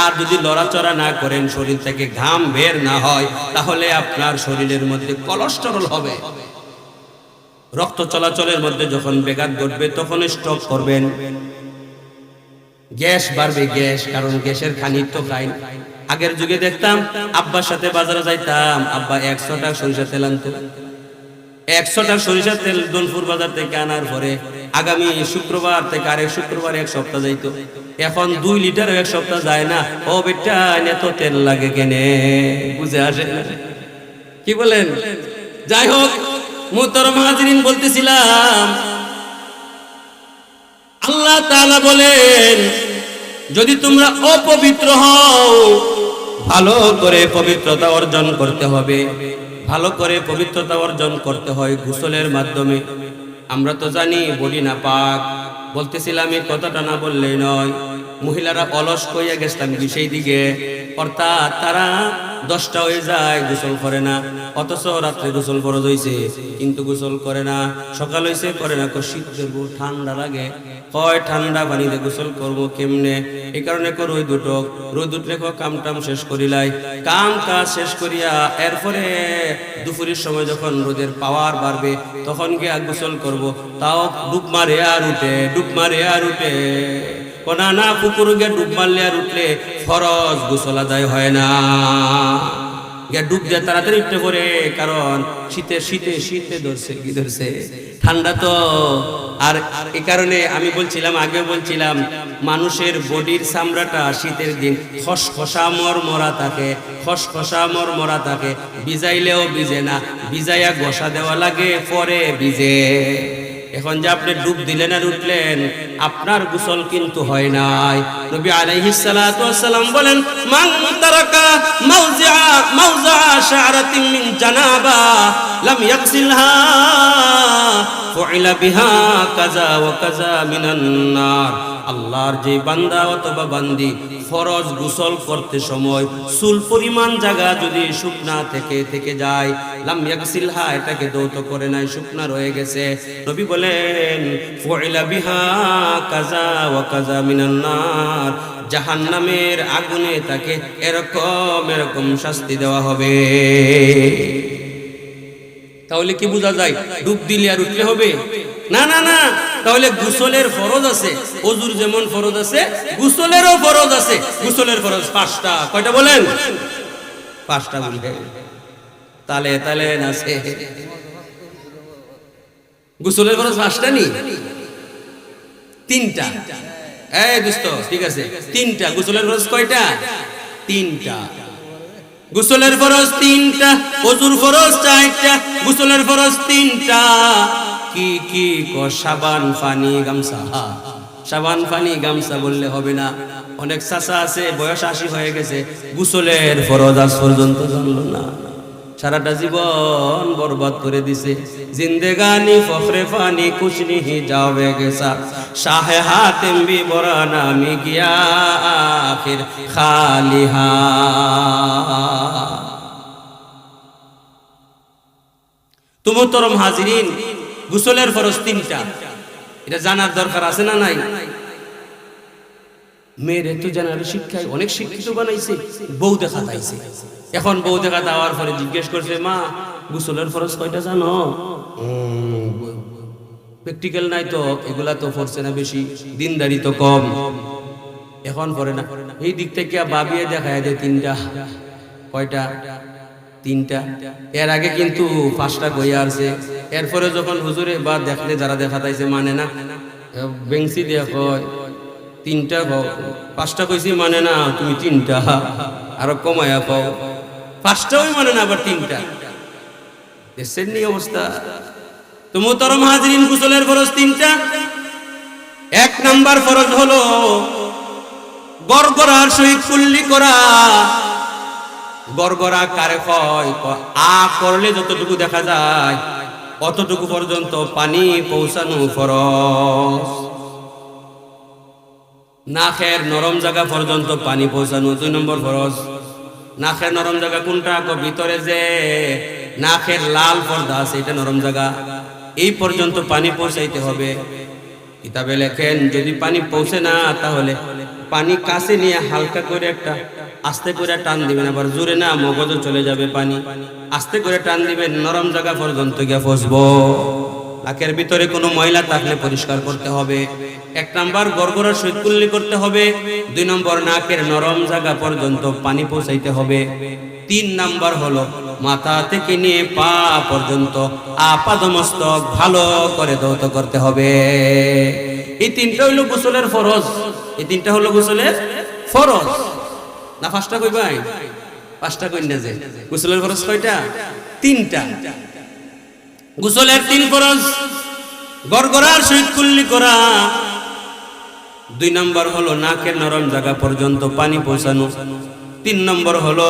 আর যদি লড়াচড়া না করেন, শরীর থেকে ঘাম বের না হয়, তাহলে আপনার শরীরের মধ্যে কোলেস্টেরল হবে। রক্ত চলাচলের মধ্যে যখন ব্যাঘাত ঘটবে তখন স্ট্রোক করবেন, গ্যাস বাড়বে, গ্যাস, কারণ গ্যাসের খানিত্ব খাই। আগের যুগে দেখতাম আব্বার সাথে বাজারে যাইতাম, আব্বা 100 টাকা সরিষা তেল আনতো। 100 টাকা সরিষার তেল দোলপুর বাজার থেকে আনার পরে আগামী শুক্রবার থেকে আরেক শুক্রবার 1 সপ্তাহ যাইতো। এখন 2 লিটারও 1 সপ্তাহ যায় না। ও বেটা এত তেল লাগে কেনে, বুঝে আসে না। কি বলেন? যাই হোক, মুহতারাম হাজিরিন, বলতেছিলাম আল্লাহ তাআলা বলেন যদি তোমরা অপবিত্র হও, ভালো করে পবিত্রতা অর্জন করতে হবে। ভালো করে পবিত্রতা অর্জন করতে হয় গোসলের মাধ্যমে। আমরা তো জানি বডি না পাক, বলতেছিলাম এই কথাটা না বললেই নয়। মহিলারা অলস কইয়া গেছিলাম সেই দিকে, অর্থাৎ তারা 10টা হয়ে যায় গোসল করে না, অথচ রাত্রে গোসল ফরজ হইছে কিন্তু গোসল করে না। সকাল হইছে করে না, শীত করবো, ঠান্ডা লাগে, কয় ঠান্ডা পানিতে গোসল করবো কেমনে। এই কারণে রোদ উঠলে কাম টাম শেষ করিলাই, কাম কাজ শেষ করিয়া এরপরে দুপুরের সময় যখন রোদের পাওয়ার বাড়বে তখন গিয়ে গোসল করব। তাও ডুব মারে আর উঠে, ডুব মারে আর উঠে। কোনা না পুকুর গিয়ে ডুব মারলে আর উঠলে ফরজ গোসল আদায় হয় না। গিয়ে ডুব দিয়ে তাড়াতাড়ি উঠতে পড়ে, কারণ শীতে ধরছে ঠান্ডা তো। আর এই কারণে আমি বলছিলাম, আগে বলছিলাম, মানুষের বডির চামড়াটা শীতের দিন খসখসা মরমরা থাকে, খসখসা মরমরা থাকে। ভিজাইলেও ভিজে না, ভিজাইয়া ঘষা দেওয়া লাগে, পরে ভিজে। এখন যে আপনি ডুব দিলেন আর উঠলেন, আপনার গোসল কিন্তু হয় নাই। নবী আলাইহিস সালাতু ওয়াস সালাম বলেন, মান তারাকা মাউযা শা'রাতিন মিন জানাবা লাম ইয়াগসিলহা ফুইলা বিহা কাযা ওয়া কাযা মিনান নার। আল্লাহর যে বান্দা অথবা বান্দি ফরজ গোসল করতে সময় চুল পরিমাণ জায়গা যদি শুকনা থেকে যায়, লাম ইয়াগসিলহা, এটাকে ধৌত করে নাই, শুকনা রয়ে গেছে, নবী বলেন ফুইলা বিহা কাযা ওয়া কাযা মিনান নার, জাহান্নামের আগুনে তাকে এরকম শাস্তি দেওয়া হবে। তাহলে কি বোঝা যায়? ডুব দিলে আর উঠলে হবে না, না, না। তাহলে গোসলের ফরজ আছে, ওযুর যেমন ফরজ আছে গোসলেরও ফরজ আছে। গোসলের ফরজ 5টা। কয়টা বলেন? 5টা বলে তালে আছে। গোসলের ফরজ 5টা নি 3টা। এই দোস্ত ঠিক আছে 3টা। গোসলের ফরজ কয়টা? 3টা। গোসলের ফরজ 3টা, ওযুর ফরজ 4টা, গোসলের ফরজ 3টা। কি কি? সাবান, পানি, গামছা। সাবান, পানি, গামছা বললে হবে না। অনেক চাচা আছে বয়স 80 হয়ে গেছে, গোসলের ফরজ আজ পর্যন্ত জানলো না। সারাটা জীবন বরবাদ করে দিছে। জিন্দেগানি ফখরে ফানি কুছ नहीं जाओगे साथ शाहे हातिम भी बरा नामी गया आखिर खाली हाथ। তো মোহতরম হাজিরিন, গোসলের ফরজ 3টা, এটা জানার দরকার আছে না নাই? মেয়ের তো জানার শিক্ষায় অনেক শিক্ষিত বানাইছে, বউ দেখাতাইছে। এখন বউ দেখা দেওয়ার পরে জিজ্ঞেস করছে, মা গোসলের ফরজ কয়টা জানো? প্র্যাকটিক্যাল নাই তো, এগুলা তো পড়ছে না বেশি, দিনদারি তো কম, এখন পড়ে না। এই দিক থেকে ভাবিয়ে দেখায় যে 3টা। কয়টা? 3টা। এর আগে কিন্তু 5টা কইয়া আসছে। এরপরে যখন হুজুরে বা দেখলে যারা দেখাতাইছে মানে না, বেংসি দিয়ে কয় 3টা কও, 5টা কইছি মানে না, তুমি 3টা আরো কমায়া কও। 5টাও মানে না, আবার 3টা। দেশের নিয়ে অবস্থা। তো মোহতরম হাজিরিন, গোসলের ফরজ 3টা। 1 নাম্বার ফরজ হলো গড়গড়ার সহিত কুল্লি করা। গড়গড়া কারে কয়? আ করলে যতটুকু দেখা যায় অতটুকু পর্যন্ত পানি পৌঁছানো ফরজ। নাকের নরম জায়গা পর্যন্ত পানি পৌঁছানো 2 নম্বর ফরজ। নাকের নরম জায়গা কোনটা? ভিতরে যে নাকের লাল পর্দা আছে, এটা নরম জায়গা, এই পর্যন্ত পানি পৌঁছাইতে হবে। কিতাবে লেখেন যদি পানি পৌঁছে না, তাহলে পানি কাছে নিয়ে হালকা করে একটা আস্তে করে টান দিবেন, আবার জোরে না, মগজে চলে যাবে পানি। আস্তে করে টান দিবেন, নরম জায়গা পর্যন্ত গিয়ে পৌঁছবো। নাকের ভিতরে কোনো ময়লা থাকলে পরিষ্কার করতে হবে। 1 নাম্বার গড়গড়ার সহিত কুল্লি করতে হবে। 2 নম্বর নাকের নরম জায়গা পর্যন্ত পানি পৌঁছাইতে হবে। 3 নাম্বার হলো মাথা থেকে নিয়ে পা পর্যন্ত আপাদমস্তক ভালো করে ধৌত করতে হবে। এই 3টা হলো গোসলের ফরজ। এই 3টা হলো গোসলের ফরজ। না 5টা কই ভাই? 5টা কই না যে? গোসলের ফরজ কয়টা? 3টা। গোসলের 3 ফরজ গড়গড়ার সহিত কুল্লি করা। 2 নম্বর হলো নাকের নরম জায়গা পর্যন্ত পানি পৌঁছানো। 3 নম্বর হলো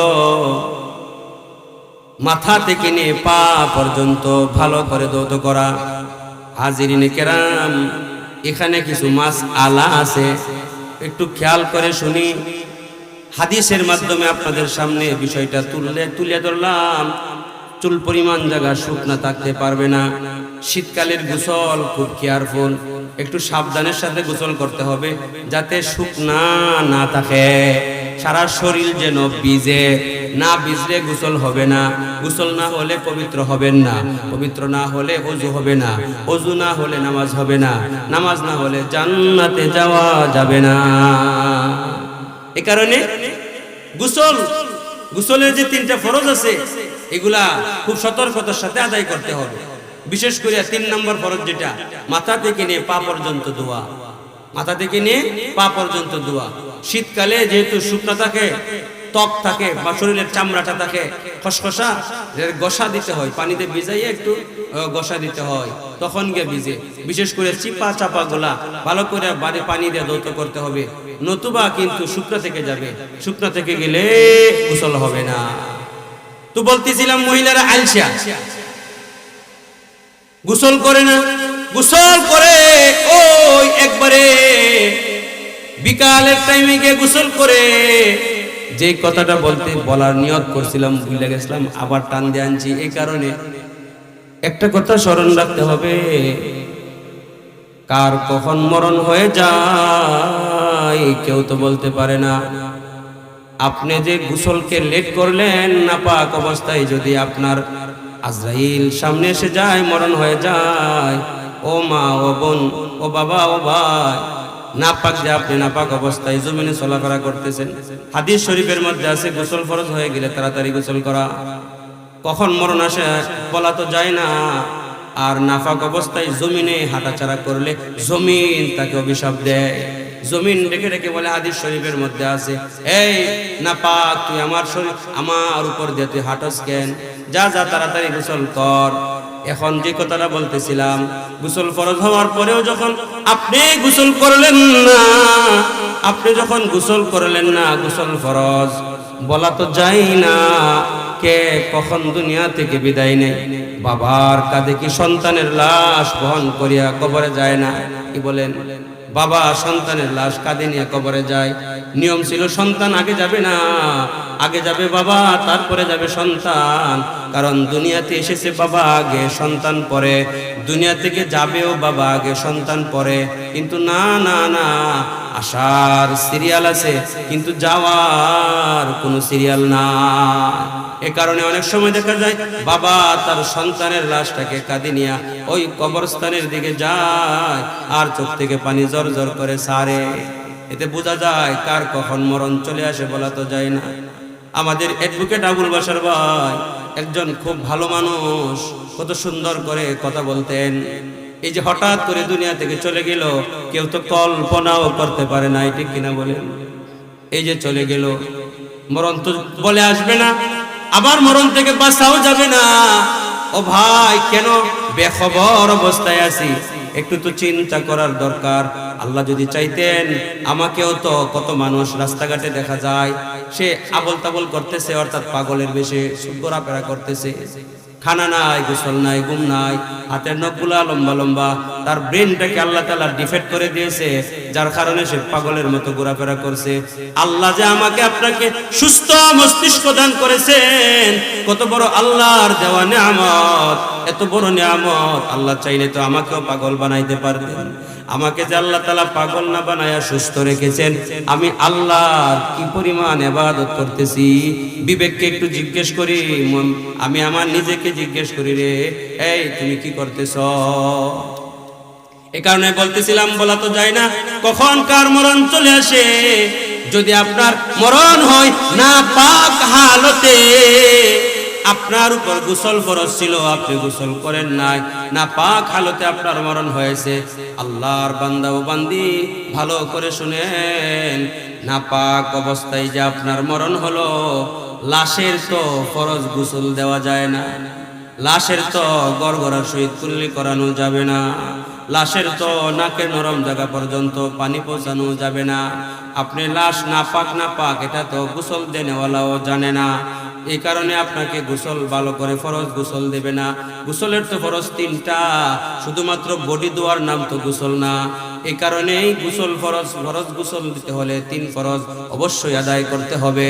মাথা থেকে নিয়ে পা পর্যন্ত ভালো করে ধৌত করা। হাজিরিনে কেরাম, এখানে কিছু মাসআলা আছে, একটু খেয়াল করে শুনি। হাদিসের মাধ্যমে আপনাদের সামনে বিষয়টা তুলে ধরলাম। চুল পরিমাণ জায়গা শুকনা থাকতে পারবে না। শীতকালের গোসল খুব কেয়ারফুল, একটু সাবধানের সাথে গোসল করতে হবে যাতে শুকনা না থাকে। সারা শরীর যেন ভিজে, না ভিজলে গোসল হবে না। গোসল না হলে পবিত্র হবেন না, পবিত্র না হলে ওযু হবে না, ওযু না হলে নামাজ হবে না, নামাজ না হলে জান্নাতে যাওয়া যাবে না। এ কারণে গোসলের যে 3টা ফরজ আছে, এগুলা খুব সতর্কতার সাথে আদায় করতে হবে। বিশেষ করে 3 নম্বর ফরজ যেটা, মাথা থেকে নিয়ে পা পর্যন্ত ধোয়া। মাথা থেকে নিয়ে পা পর্যন্ত ধোয়া। শীতকালে যেহেতু শুকনা থাকে, ত্বক থাকে বা শরীরের চামড়াটা থাকে খসখসা, গসা দিতে হয়, পানিতে ভিজাইয়ে একটু গসা দিতে হয়, তখন গিয়ে ভিজে। বিশেষ করে চিপা চাপা গোলা ভালো করে পানি দিয়ে ধৌত করতে হবে, নতুবা কিন্তু শুকনা থেকে যাবে। শুকনা থেকে গেলে গোসল হবে না। তো বলতেছিলাম মহিলারা আলসা, গোসল করে না। গোসল করে ওই একবারে বিকালের টাইমে গিয়ে গোসল করে। যে কথাটা বলার নিয়ত করছিলাম ভুলে গেছিলাম, আবার টান দিয়ে আনছি। এই কারণে একটা কথা স্মরণ রাখতে হবে, কার কখন মরণ হয়ে যায় কেউ তো বলতে পারে না। আপনি যে গোসলকে লেট করলেন, নাপাক অবস্থায় যদি আপনার আজরাইল সামনে এসে যায়, মরণ হয়ে যায়, ও মা, ও বোন, ও বাবা, ও ভাই, নাপাক যে আপনি নাপাক অবস্থায় জমিনে চলাফেরা করতেছেন। হাদিস শরীফের মধ্যে আছে গোসল ফরজ হয়ে গেলে তাড়াতাড়ি গোসল করা। কখন মরণ আসে বলা তো যায় না। আর নাপাক অবস্থায় জমিনে হাঁটাচলা করলে জমিন তাকে অভিশাপ দেয়। জমিন ডেকে ডেকে বলে, হাদিস শরীফের মধ্যে আছে, এই নাপাক তুই আমার শরীর আমার উপর দিয়ে তুই হাঁটস কেন? যা যা তাড়াতাড়ি গোসল কর। এখন যে কথাটা বলতেছিলাম, গোসল ফরজ হওয়ার পরেও যখন আপনি গোসল করলেন না, আপনি যখন গোসল করলেন না, গোসল ফরজ বলা তো যায় না কে কখন দুনিয়া থেকে বিদায় নেয়। বাবার কাঁধে কি সন্তানের লাশ বহন করিয়া কবরে যায় না? কি বলেন? বাবা সন্তানের লাশ কাঁধে নিয়ে কবরে যায়। নিয়ম ছিল সন্তান আগে যাবে না, আগে যাবে বাবা, তারপরে যাবে সন্তান। কারণ দুনিয়াতে এসেছে বাবা আগে, সন্তান পরে। দুনিয়া থেকে যাবেও বাবা আগে, সন্তান পরে। কিন্তু না না না, আসার সিরিয়াল আছে কিন্তু যাওয়ার কোনো সিরিয়াল না। এ কারণে অনেক সময় দেখা যায় বাবা তার সন্তানের লাশটাকে কাঁধে নিয়ে ওই কবরস্থানের দিকে যায়, আর চোখ থেকে পানি জর জর করে সারে। এতে বোঝা যায় কার কখন মরণ চলে আসে বলা তো যায় না। আমাদের অ্যাডভোকেট আবুল বাশার ভাই একজন খুব ভালো মানুষ, কত সুন্দর করে কথা বলতেন। এই যে হঠাৎ করে দুনিয়া থেকে চলে গেল, কেউ তো কল্পনাও করতে পারে না, ঠিক কিনা বলেন? এই যে চলে গেল, মরণ তো বলে আসবে না, আবার মরণ থেকে বাঁচাও যাবে না। ও ভাই, কেন বেখবর অবস্থায় আছি? একটু তো চিন্তা করার দরকার। আল্লাহ যদি চাইতেন, আমাকেও তো কত মানুষ রাস্তাঘাটে দেখা যায়, সে আবল তাবল করতেছে, অর্থাৎ পাগলের বেশে ঘোরাফেরা করতেছে, খানা নাই, গোসল নাই, ঘুম নাই, হাতের নখগুলা লম্বা লম্বা। তার ব্রেনটাকে আল্লাহ তাআলা ডিফেক্ট করে দিয়েছে, যার কারণে সে পাগলের মতো ঘোরাফেরা করছে। আল্লাহ যে আমাকে আপনাকে সুস্থ মস্তিষ্ক দান করেছেন, কত বড় আল্লাহর দেওয়া নিয়ামত, এত বড় নিয়ামত। আল্লাহ চাইলে তো আমাকেও পাগল বানাইতে পারতেন। আমাকে যে আল্লাহ তাআলা পাগল না বানায়া সুস্থ রেখেছেন, আমি আল্লাহর কি পরিমাণ ইবাদত করতেছি। বিবেককে একটু জিজ্ঞেস করি, আমি আমার নিজেকে জিজ্ঞেস করি, রে এই তুমি কি করতেছ? এ কারণে বলতেছিলাম, বলা তো যায় না কখন কার মরণ চলে আসে। যদি আপনার মরণ হয় না পাক হালতে, আপনার উপর গোসল ফরজ ছিল, আপনি গোসল করেন নাই, না পাক হালতে আপনার মরণ হয়েছে, আল্লাহর বান্দা ও বান্দি ভালো করে শুনেন, না পাক অবস্থায় যে আপনার মরণ হলো, লাশের তো ফরজ গোসল দেওয়া যায় না, লাশের তো গড়গড়ার সহিত কুল্লি করানো যাবে না, লাশের তো নাকের নরম জায়গা পর্যন্ত পানি পৌঁছানো যাবে না। আপনি লাশ না পাক এটা তো গোসল দেনেওয়ালাও জানে না। এই কারণে আপনাকে গোসল ভালো করে ফরজ গোসল দেবে না। গোসলের তো ফরজ 3টা, শুধুমাত্র বডি ধোয়ার নাম তো গোসল না। এই কারণেই গোসল ফরজ গোসল দিতে হলে 3 ফরজ অবশ্যই আদায় করতে হবে।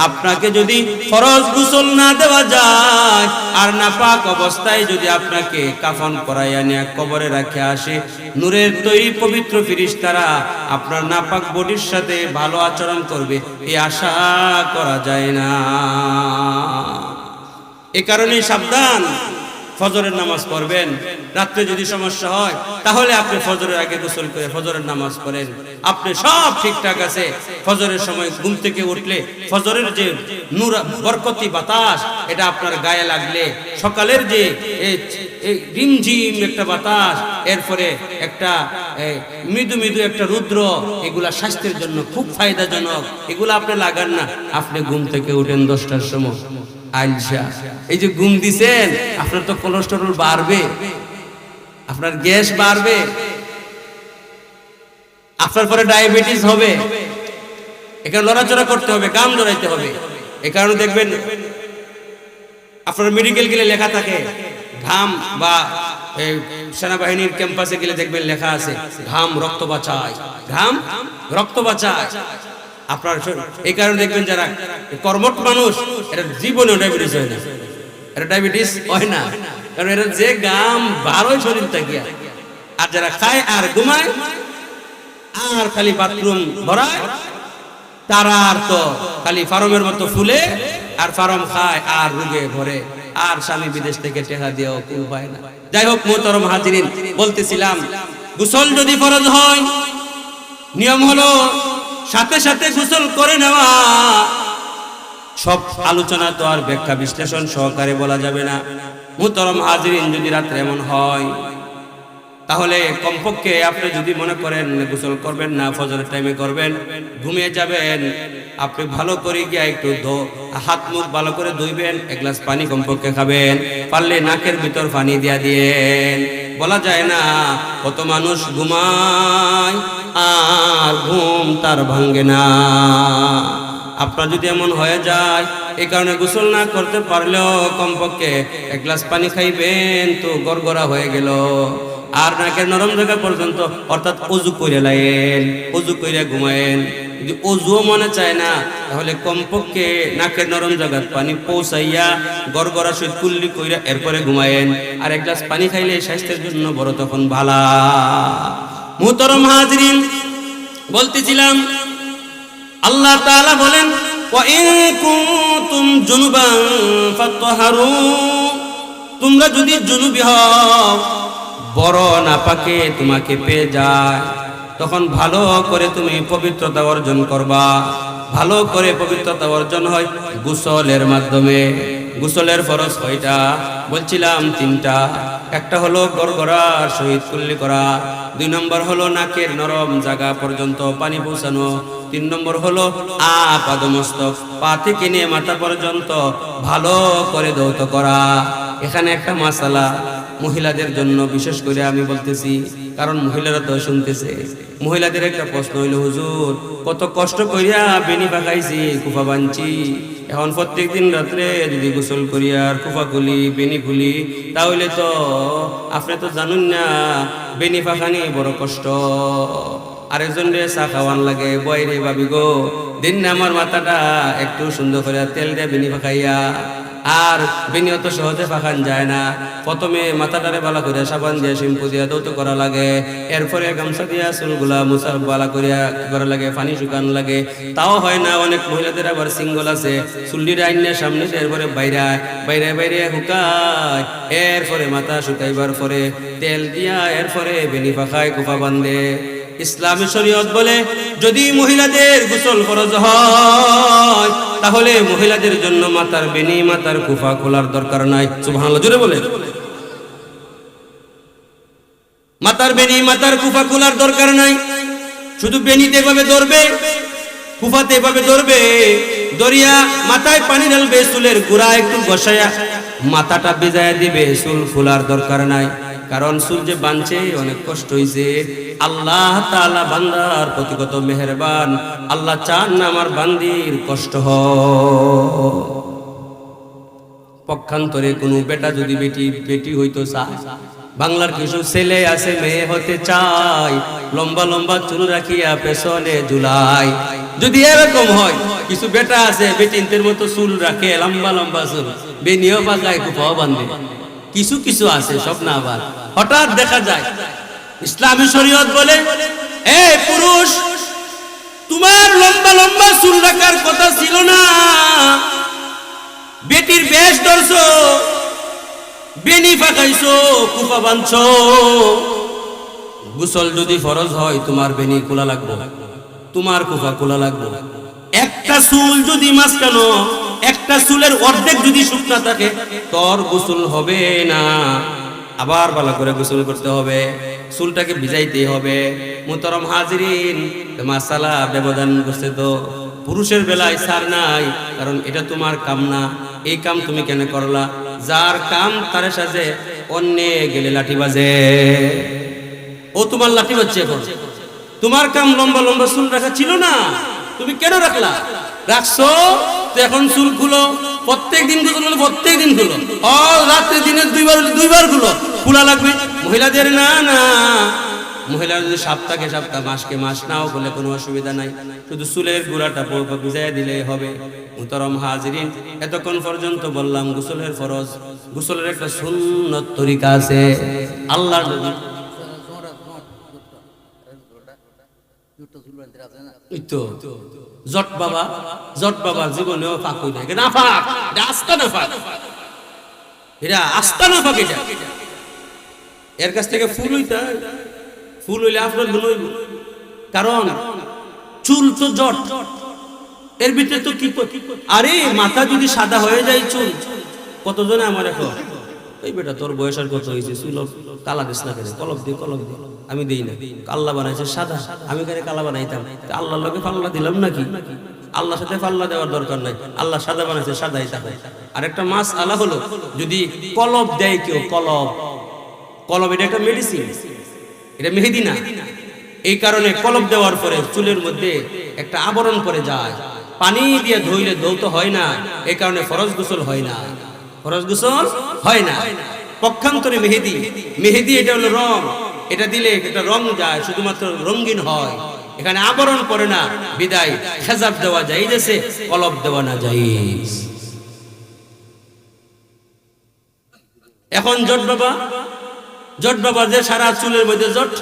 আপনাকে যদি ফরজ গোসল না দেওয়া যায়, আর নাপাক অবস্থায় যদি আপনাকে কাফন পরাইয়া নিয়ে কবরে রাখে আসে, নূরের তৈরি পবিত্র ফেরেশতারা আপনার নাপাক বডির সাথে ভালো আচরণ করবে, এই আশা করা যায় না। এই কারণে সাবধান, ফজরের নামাজ পড়বেন। রাত্রে যদি সমস্যা হয়, তাহলে আপনি ফজরের আগে গোসল করে ফজরের নামাজ পড়েন, আপনি সব ঠিকঠাক আছে। ফজরের সময় ঘুম থেকে উঠলে ফজরের যে নূর বরকতি বাতাস, এটা আপনার গায়ে লাগলে, সকালের যে রিমঝিম একটা বাতাস, এরপরে একটা মৃদু মৃদু একটা রুদ্র, এগুলা স্বাস্থ্যের জন্য খুব ফায়দাজনক। এগুলো আপনি লাগান না, আপনি ঘুম থেকে উঠেন 10টার সময়, আলসা, এই যে ঘুম দিছেন, আপনার তো কোলেস্টেরল বাড়বে, আপনার গ্যাস বাড়বে, আপনার পরে ডায়াবেটিস হবে। এখানে লড়াচড়া করতে হবে, গাম জড়াইতে হবে। এই কারণে দেখবেন আপনার মেডিকেল গেলে লেখা থাকে, ঘাম, বা সেনাবাহিনীর ক্যাম্পাসে গেলে দেখবেন লেখা আছে, ঘাম রক্ত বাঁচায়, ঘাম রক্ত বাঁচায় আপনার। এই কারণে দেখবেন যারা কর্মঠ মানুষ, এটা জীবনেও ডায়াবেটিস হয় না, এটা ডায়াবেটিস হয় না, কারণ এটা যে ঘাম বারোই শরীর থাকিয়া। আর যারা খায় আর ঘুমায় আর খালি বাথরুম ভরায়, তারা আর তো খালি ফার্মের মতো ফুলে আর ফার্ম খায় আর রোগে ভরে, আর স্বামী বিদেশ থেকে টাকা দিয়েও কুল পায় না। যাই হোক মোহতরম হাজিরিন, বলতেছিলাম, গোসল যদি ফরজ হয়, নিয়ম হলো সাথে সাথে গোসল করে নেওয়া। সব আলোচনা তো আর ব্যাখ্যা বিশ্লেষণ সহকারে বলা যাবে না। মুহতারাম হাজিরিন, যদি রাত্রে এমন হয় তাহলে কমপক্ষে আপনি যদি মনে করেন গোসল করবেন না, ফজরের টাইমে করবেন, ঘুমিয়ে যাবেন, আপনি ভালো করে গিয়ে একটু হাত মুখ ভালো করে ধুইবেন, এক গ্লাস পানি কমপক্ষে খাবেন, পারলে নাকের ভিতর পানি দিয়া দিয়েন। বলা যায় না কত মানুষ ঘুমায় আর ঘুম তার ভাঙ্গে না। আপনার যদি এমন হয়ে যায়, এই কারণে গোসল না করতে পারলেও কমপক্ষে এক গ্লাস পানি খাইবেন, তো গড়গড়া হয়ে গেল। আর নাকের নরম জায়গা পর্যন্ত, অর্থাৎ অজু করে লাইন, অজু করে ঘুমায়েন। যদি অজুও মনে চায় না, তাহলে কমপক্ষে নাকের নরম জায়গার পানি পৌঁছাইয়া গড়গড়া সহিত কুল্লি কইরা এরপরে ঘুমায়েন। আর এক গ্লাস পানি খাইলে স্বাস্থ্যের জন্য বড় তখন ভালা। মুহতারাম হাজিরিন, বলতেছিলাম আল্লাহ তাআলা বলেন, ওয়া ইন কুনতুম জুনুবান ফাতহারু, তোমরা যদি জুনুবি হও, বড় নাপাকে তোমাকে পেয়ে যায়, তখন ভালো করে তুমি পবিত্রতা অর্জন করবা। ভালো করে পবিত্রতা অর্জন হয় গোসলের মাধ্যমে। গোসলের ফরজ কয়টা বলছিলাম? 3টা। একটা হলো গড়গড়ার সহিত কুল্লি করা, 2 নম্বর হলো নাকের নরম জায়গা পর্যন্ত পানি পৌঁছানো, 3 নম্বর হলো পাদমস্তক, পা থেকে নিয়ে মাথা পর্যন্ত ভালো করে ধৌত করা। এখানে একটা মাসালা মহিলাদের জন্য বিশেষ করে আমি বলতেছি, কারণ মহিলারা তো শুনতেছে। মহিলাদের একটা প্রশ্ন হইল, হুজুর কত কষ্ট করিয়া বেনি পাকাইছি, কুফা বানছি, এখন প্রত্যেক দিন রাত্রে যদি গোসল করিয়া আর কুফা খুলি, বেনি খুলি, তাহলে তো আপনি তো জানুন না বেনি পাকানি বড় কষ্ট। আরেকজন রে চা খাওয়ান লাগে, বয়রে ভাবি গো, দিন না আমার মাথাটা একটু সুন্দর করে তেল দিয়ে বেনি পাকাইয়া। আর বেনি অত সহজে পাকান যায় না। প্রথমে মাথাটারে বালা করে সাবান দিয়ে শ্যাম্পু দিয়া ধৌত করা লাগে, এরপরে গামছা দিয়া চুলগুলা মুছা বালা করিয়া করা লাগে, পানি শুকান লাগে, তাও হয় না। অনেক মহিলাদের আবার সিঙ্গল আছে, চুল্লির আইনের সামনে এরপরে বাইরে বাইরে বাইরে শুকায়, এরপরে মাথা শুকাইবার পরে তেল দিয়া এরপরে বেনি পাকায়, কুফা বান্ধে। ইসলামী শরীয়ত বলে, যদি মহিলাদের গোসল ফরজ হয়, তাহলে মহিলাদের জন্য মাথার বেনি, মাথার কুফা খোলার দরকার নাই। সুবহানাল্লাহ, জোরে বলে। মাথার বেনি, মাথার কুফা খোলার দরকার নাই। শুধু বেনিতে এভাবে ধরবে, কুফাতে এভাবে ধরবে, দরিয়া মাথায় পানি ঢালবে, চুলের গোড়া একটু বসায়া মাথাটা ভিজায়া দিবে, চুল খোলার দরকার নাই। কারণ চুল যে বানছে অনেক কষ্ট হইছে। আল্লাহ তাআলা বান্দার প্রতি কত মেহেরবান। আল্লাহ চান না আমার বান্দির কষ্ট হয়। পক্ষান্তরে কোনো বেটা যদি বেটি হইতো চায়, বাংলার কিছু ছেলে আছে মেয়ে হতে চায়, লম্বা লম্বা চুল রাখিয়া পেছনে ঝুলাই। যদি এরকম হয়, কিছু বেটা আছে বেটিনদের মতো চুল রাখে, লম্বা লম্বা চুল, বেনিও পাকায়, কুফাও বান্ধে। কিছু কিছু আছে, সব না। আবার হঠাৎ দেখা যায় ইসলামী শরীয়ত বলে, এ পুরুষ, তোমার লম্বা লম্বা চুল রাখার কথা ছিল না, বেটির বেশ ধরছো, বেনি পাকাইছো, কুফা বানছো। গোসল যদি ফরজ হয়, তোমার বেনি খোলা লাগবে, তোমার কুফা খোলা লাগবে। একটা চুল যদি মাঝখানো, একটা চুলের অর্ধেক যদি শুকনা থাকে, তোর গোসল হবে না। আবার ভালো করে গোসল করতে হবে, চুলটাকে ভিজাইতে হবে। মুহতারাম হাজিরিন, মাসালা ব্যবধান করছে তো পুরুষের বেলায় ছাড় নাই, কারণ এটা তোমার কাম না। এই কাম তুমি কেন করলা? যার কাম তার সাথে অন্যে গেলে লাঠি বাজে। ও তোমার লাঠি বাজছে এখন। তোমার কাম লম্বা লম্বা চুল রাখা ছিল না, তুমি কেন রাখলা? রাখছো তো এখন চুল খুলো, প্রত্যেক দিন খুলো, প্রত্যেক দিন খুলো, রাত্রে দিনে দুইবার খুলো, খোলা লাগবে। মহিলাদের না, না, মহিলারা যদি সপ্তাহে সপ্তাহ, মাসকে মাস নাও বলে কোনো অসুবিধা নাই, শুধু চুলের গুড়াটা ভিজাইয়া দিলে হবে। মুহতারাম হাজিরিন, এতক্ষণ পর্যন্ত বললাম গোসলের ফরজ। গোসলের একটা সুন্নত তরিকা আছে। আল্লাহর নবী জট বাবার জীবনেও পাক হই না, না পাক, আস্তা না পাক, এটা আস্তা না পাক। এটা এর কাছ থেকে ফুল হইলে আপনার গুণ হইব। কারণ চুল তো জট, এর ভিতরে তো কি আরে মাথা যদি সাদা হয়ে যায় চুল, কতজনে আমার এখন এই বেটা তোর বয়স আর কত হয়েছে, চুল কালা দিস না কেন, কলপ দিয়ে আমি দিই না, আল্লাহ বানাইছে সাদা, আমি কেন কালা বানাইতাম, আল্লাহর লগে পাল্লা দিলাম নাকি? আল্লাহর সাথে পাল্লা দেওয়ার দরকার নাই, আল্লাহ সাদা বানাইছে সাদাই থাকে। আর একটা মাস আলা হলো, যদি কলপ দেয় কেউ, কলপ এটা একটা মেডিসিন, এটা মেহেদি না। এই কারণে কলপ দেওয়ার পরে চুলের মধ্যে একটা আবরণ পড়ে যায়, পানি দিয়ে ধুইলে ধৌত হয় না, এই কারণে ফরজ গোসল হয় না, ফরজ গোসল হয় না। পক্ষান্তরে মেহেদি এটা হলো রং, এটা দিলে একটা রং যায়, শুধুমাত্র রঙিন হয়, এখানে আবরণ পড়ে না, বিদায় খেজাব দেওয়া যায়, যাইছে কলপ দেওয়া না যায়। এখন জট বাবা যে সারা চুলের মধ্যে জট,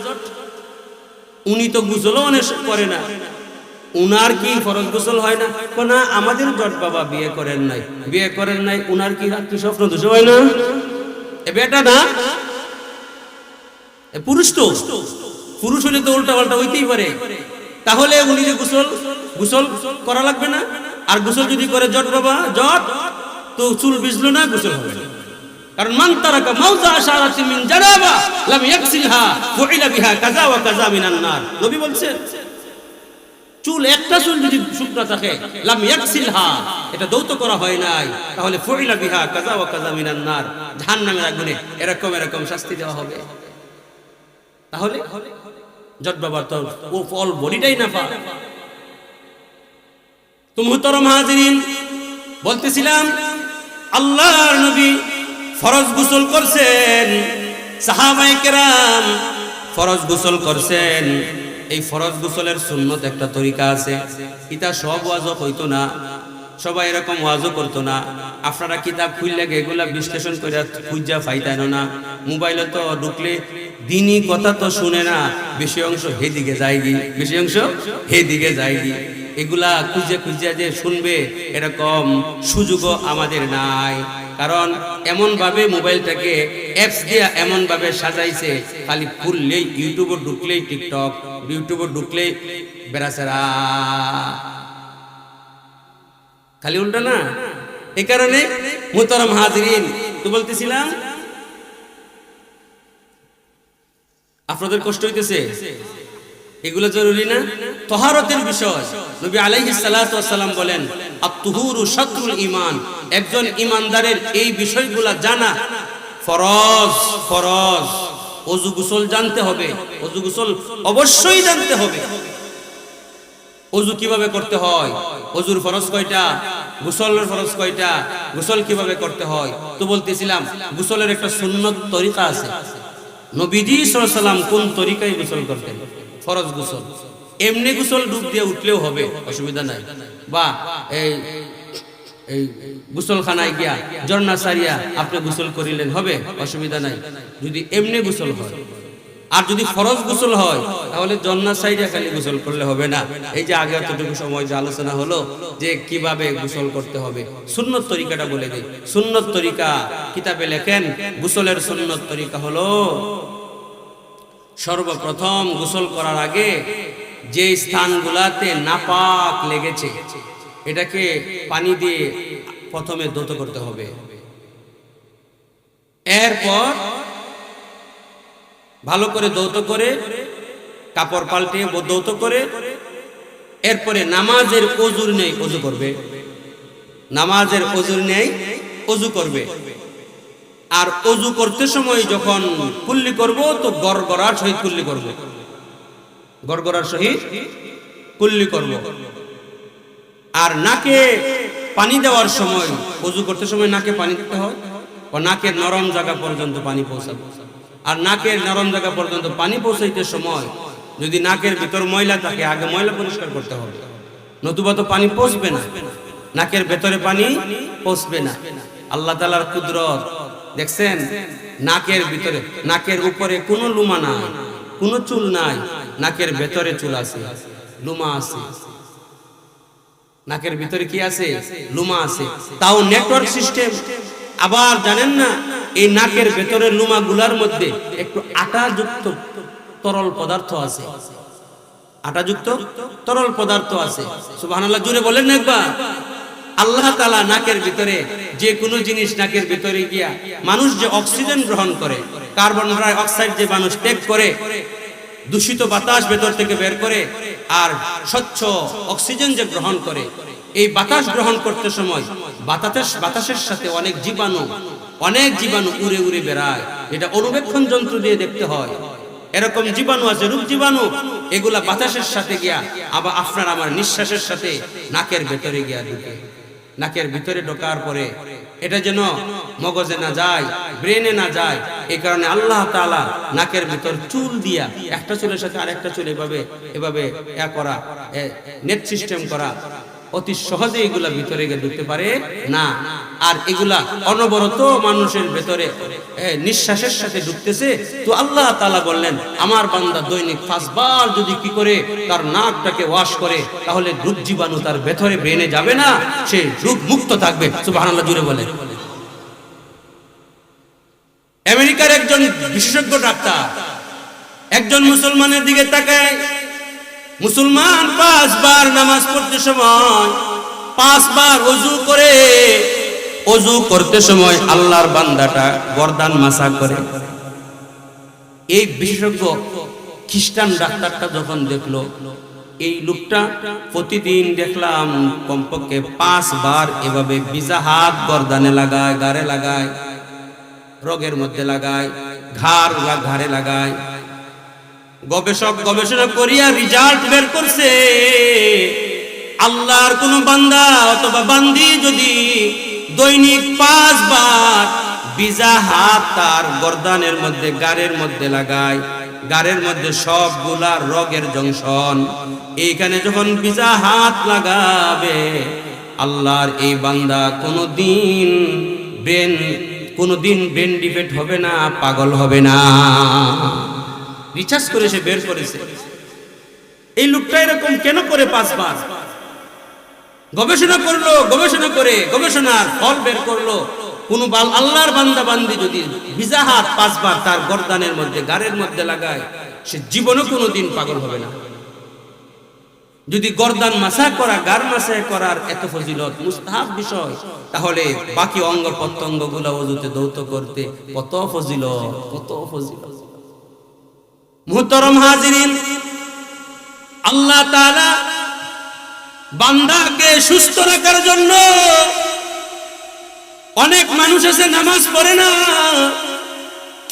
উনি তো গোসলও অনেক করে না, উনার কি ফরজ গোসল হয় না? না, আমাদের জট বাবা বিয়ে করেন নাই, উনার কি রাত্রি স্বপ্ন দোষ হয় না? এ বেটা না, পুরুষ তো, পুরুষ হলে তো উল্টা পাল্টা হইতেই পারে, তাহলে উনি যে গোসল করা লাগবে না? আর গোসল যদি করে জট বাবা, জট তো চুল ভিজলো না, গোসল হবে না। কারণ মান তারাকা মাউযা আশারাতিন মিন জানাবা লাম ইয়াগসিলহা ফুইলা বিহা কাযা ওয়া কাযা মিনান নার। নবী বলছেন চুল, একটা চুল যদি শুকনা থাকে, লাম ইয়াগসিলহা, এটা দৌত করা হয় নাই, তাহলে ফুইলা বিহা কাযা ওয়া কাযা মিনান নার, জাহান্নামের আগুনে এরকম শাস্তি দেওয়া হবে। তাহলে জট বাবার তো ও ফল বডিটাই না পা। তো মুহতারাম হাজিরিন, বলতেছিলাম আল্লাহর নবী ফরজ গোসল করছেন, সাহাবায়ে কেরাম ফরজ গোসল করছেন। এই ফরজ গোসলের সুন্নত একটা তরিকা আছে, এটা সব ওয়াজও হইতো না, সবাই এরকম ওয়াজও করতো না। আপনারা কিতাব খুললে এগুলা বিশ্লেষণ করে খুঁজা পাইতেন না, মোবাইলে তো ঢুকলে দিনই কথা তো শুনে না, বেশি অংশ হেদিকে যায়গি, এগুলা খুঁজে যে শুনবে এরকম সুযোগও আমাদের নাই। কারণ এমন ভাবে মোবাইলটাকে অ্যাপস দিয়া এমন ভাবে সাজাইছে, খালি খুললেই ইউটিউবে ঢুকলেই টিকটক, ইউটিউবে ঢুকলেই বেড়াচেরা, খালি উল্টা না। এই কারণে মুহতারাম হাজিরিন, তো বলতেছিলাম আপনাদের কষ্ট হইতেছে, এগুলো জরুরি না? তাহারতের বিষয় নবী আলাইহিস সালাতু ওয়াস সালাম বলেন, আত-তুহুরু শাতরুল ঈমান, একজন ঈমানদারের এই বিষয়গুলো জানা ফরজ। ওযু গোসল জানতে হবে, ওযু গোসল অবশ্যই জানতে হবে। ওযু কিভাবে করতে হয়, ওযুর ফরজ কয়টা, গোসলের ফরজ কয়টা, গোসল কিভাবে করতে হয়। তো বলতেছিলাম গোসলের একটা সুন্নত তরিকা আছে। নবীজি সাল্লাল্লাহু আলাইহি ওয়াসাল্লাম কোন তরিকায় গোসল করতেন? ফরজ গোসল। এমনি গোসল ডুব দিয়ে উঠলেও হবে, অসুবিধা নাই, বা এই গোসলখানায় গিয়া ঝর্ণা সারিয়া আপনি গোসল করিলেন, হবে, অসুবিধা নাই, যদি এমনি গোসল হয়। আর যদি ফরজ গোসল হয় তাহলে ঝর্ণা সাইডে খালি গোসল করলে হবে না। এই যে আগে এতটুকু সময় যে আলোচনা হলো যে কিভাবে গোসল করতে হবে, সুন্নত তরিকাটা বলে দেই। সুন্নত তরিকা কিতাবে লেখেন, গোসলের সুন্নত তরিকা হলো সর্বপ্রথম গোসল করার আগে যে স্থানগুলাতে নাপাক লেগেছে এটাকে পানি দিয়ে প্রথমে ধৌত করতে হবে। এরপর ভালো করে ধৌত করে কাপড় পাল্টে ধৌত করে এরপরে নামাজের ওযুর নেই ওযু করবে, নামাজের ওযুর নেই ওযু করবে। আর ওযু করতে সময় যখন কুল্লি করব তো গড়গড়ার সহিত কুল্লি করব, গড়গড়ার সহিত কুল্লি করব। আর নাকে পানি দেওয়ার সময়, ওযু করতে সময় নাকে পানি দিতে হয়, ও নাকের নরম জায়গা পর্যন্ত পানি পৌঁছাবে। আর নাকের নরম জায়গা পর্যন্ত পানি পৌঁছাইতে সময় যদি নাকের ভিতর ময়লা থাকে আগে ময়লা পরিষ্কার করতে হবে, নতুবা তো পানি পৌঁছবে না, নাকের ভেতরে পানি পৌঁছবে না। আল্লাহ তাআলার কুদরত দেখছেন, নাকের ভিতরে, নাকের উপরে কোনো লুমা নাই, কোনো চুল নাই, নাকের ভেতরে চুল আছে, লুমা আছে। নাকের ভিতরে কি আছে? লুমা আছে, তাও নেটওয়ার্ক সিস্টেম। আবার জানেন না, এই নাকের ভেতরের লুমা গুলার মধ্যে একটু আটা যুক্ত তরল পদার্থ আছে। আটাযুক্ত তরল পদার্থ আছে। সুবহানাল্লাহ, জুড়ে বলেন না একবার। আল্লাহ তাআলা নাকের ভিতরে যে কোনো জিনিস নাকের ভিতরে গিয়া মানুষ যে অক্সিজেন গ্রহণ করে, কার্বন ডাই অক্সাইড যে মানুষ ত্যাগ করে, দূষিত বাতাস ভেতর থেকে বের করে আর স্বচ্ছ অক্সিজেন যে গ্রহণ করে, এই বাতাস গ্রহণ করতে সময় বাতাসের সাথে অনেক জীবাণু উড়ে উড়ে বেড়ায়। এটা অনুবেক্ষণ যন্ত্র দিয়ে দেখতে হয়। এরকম জীবাণু আছে, রূপ জীবাণু, এগুলা বাতাসের সাথে গিয়া আবার আপনার আমার নিঃশ্বাসের সাথে নাকের ভেতরে গিয়া ঢুকে। নাকের ভিতরে ঢোকার পরে এটা যেন মগজে না যায়, ব্রেনে না যায়, এই কারণে আল্লাহ তাআলা নাকের ভিতর চুল দিয়া একটা চুলের সাথে আরেকটা চুল এভাবে করা, নেট সিস্টেম করা, অতি সহজে এগুলা ভিতরে গিয়ে ঢুকতে পারে না। আর এগুলা অনবরত মানুষের ভেতরে নিঃশ্বাসের সাথে ঢুকতেছে। তো আল্লাহ তাআলা বললেন, আমার বান্দা দৈনিক 5 বার যদি কি করে তার নাকটাকে ওয়াশ করে, তাহলে রোগ জীবাণু তার ভেতরে ব্রেনে যাবে না, সে রোগ মুক্ত থাকবে। সুবহানাল্লাহ, জুড়ে বলেন। আমেরিকার একজন বিশেষজ্ঞ ডাক্তার একজন মুসলমানের দিকে তাকায়। মুসলমান 5 বার নামাজ পড়তে সময় 5 বার ওযু করতে সময় আল্লাহর বান্দাটা গর্দান মাসা করে। এই বিশেষজ্ঞ খ্রিস্টান ডাক্তারটা যখন দেখলো এই লোকটা প্রতিদিন দেখলাম কমপক্ষে 5 বার এভাবে ভিজা হাত গর্দানে লাগায়, গাড়ে লাগায়, রোগের মধ্যে লাগায়, ঘাড়ে লাগায়। গবেষক গবেষণা করিয়া রিজাল্ট বের করছে, আল্লাহর কোন বান্দা অথবা বান্দি যদি দৈনিক 5 বার ভিজা হাত তার গর্দানের মধ্যে, গাড়ের মধ্যে লাগায়, গাড়ের মধ্যে সবগুলা রোগের জংশন, এইখানে যখন ভিজা হাত লাগাবে, আল্লাহর এই বান্দা কোনোদিন ব্রেন ডিফেক্ট হবে না, পাগল হবে না। রিসার্চ করে সে বের করেছে। এই লোকটা এরকম কেন করে 5 বার গবেষণা করলো, গবেষণার ফল বের করলো, কোন আল্লাহর বান্দা বান্দি যদি ভিজা হাত 5 বার তার গর্দানের মধ্যে, গাড়ের মধ্যে লাগায়, সে জীবনে কোনোদিন পাগল হবে না। যদি গর্দান মাসা করা, গার মাসা করার এত ফজিলত, মুস্তাহাব বিষয়, তাহলে বাকি অঙ্গ প্রত্যঙ্গ গুলা ওযুতে দৌত করতে কত ফজিলত। মুহতারাম হাজিরিন, আল্লাহ তাআলা বান্দাকে সুস্থ রাখার জন্য, অনেক মানুষ আছে নামাজ পড়ে না,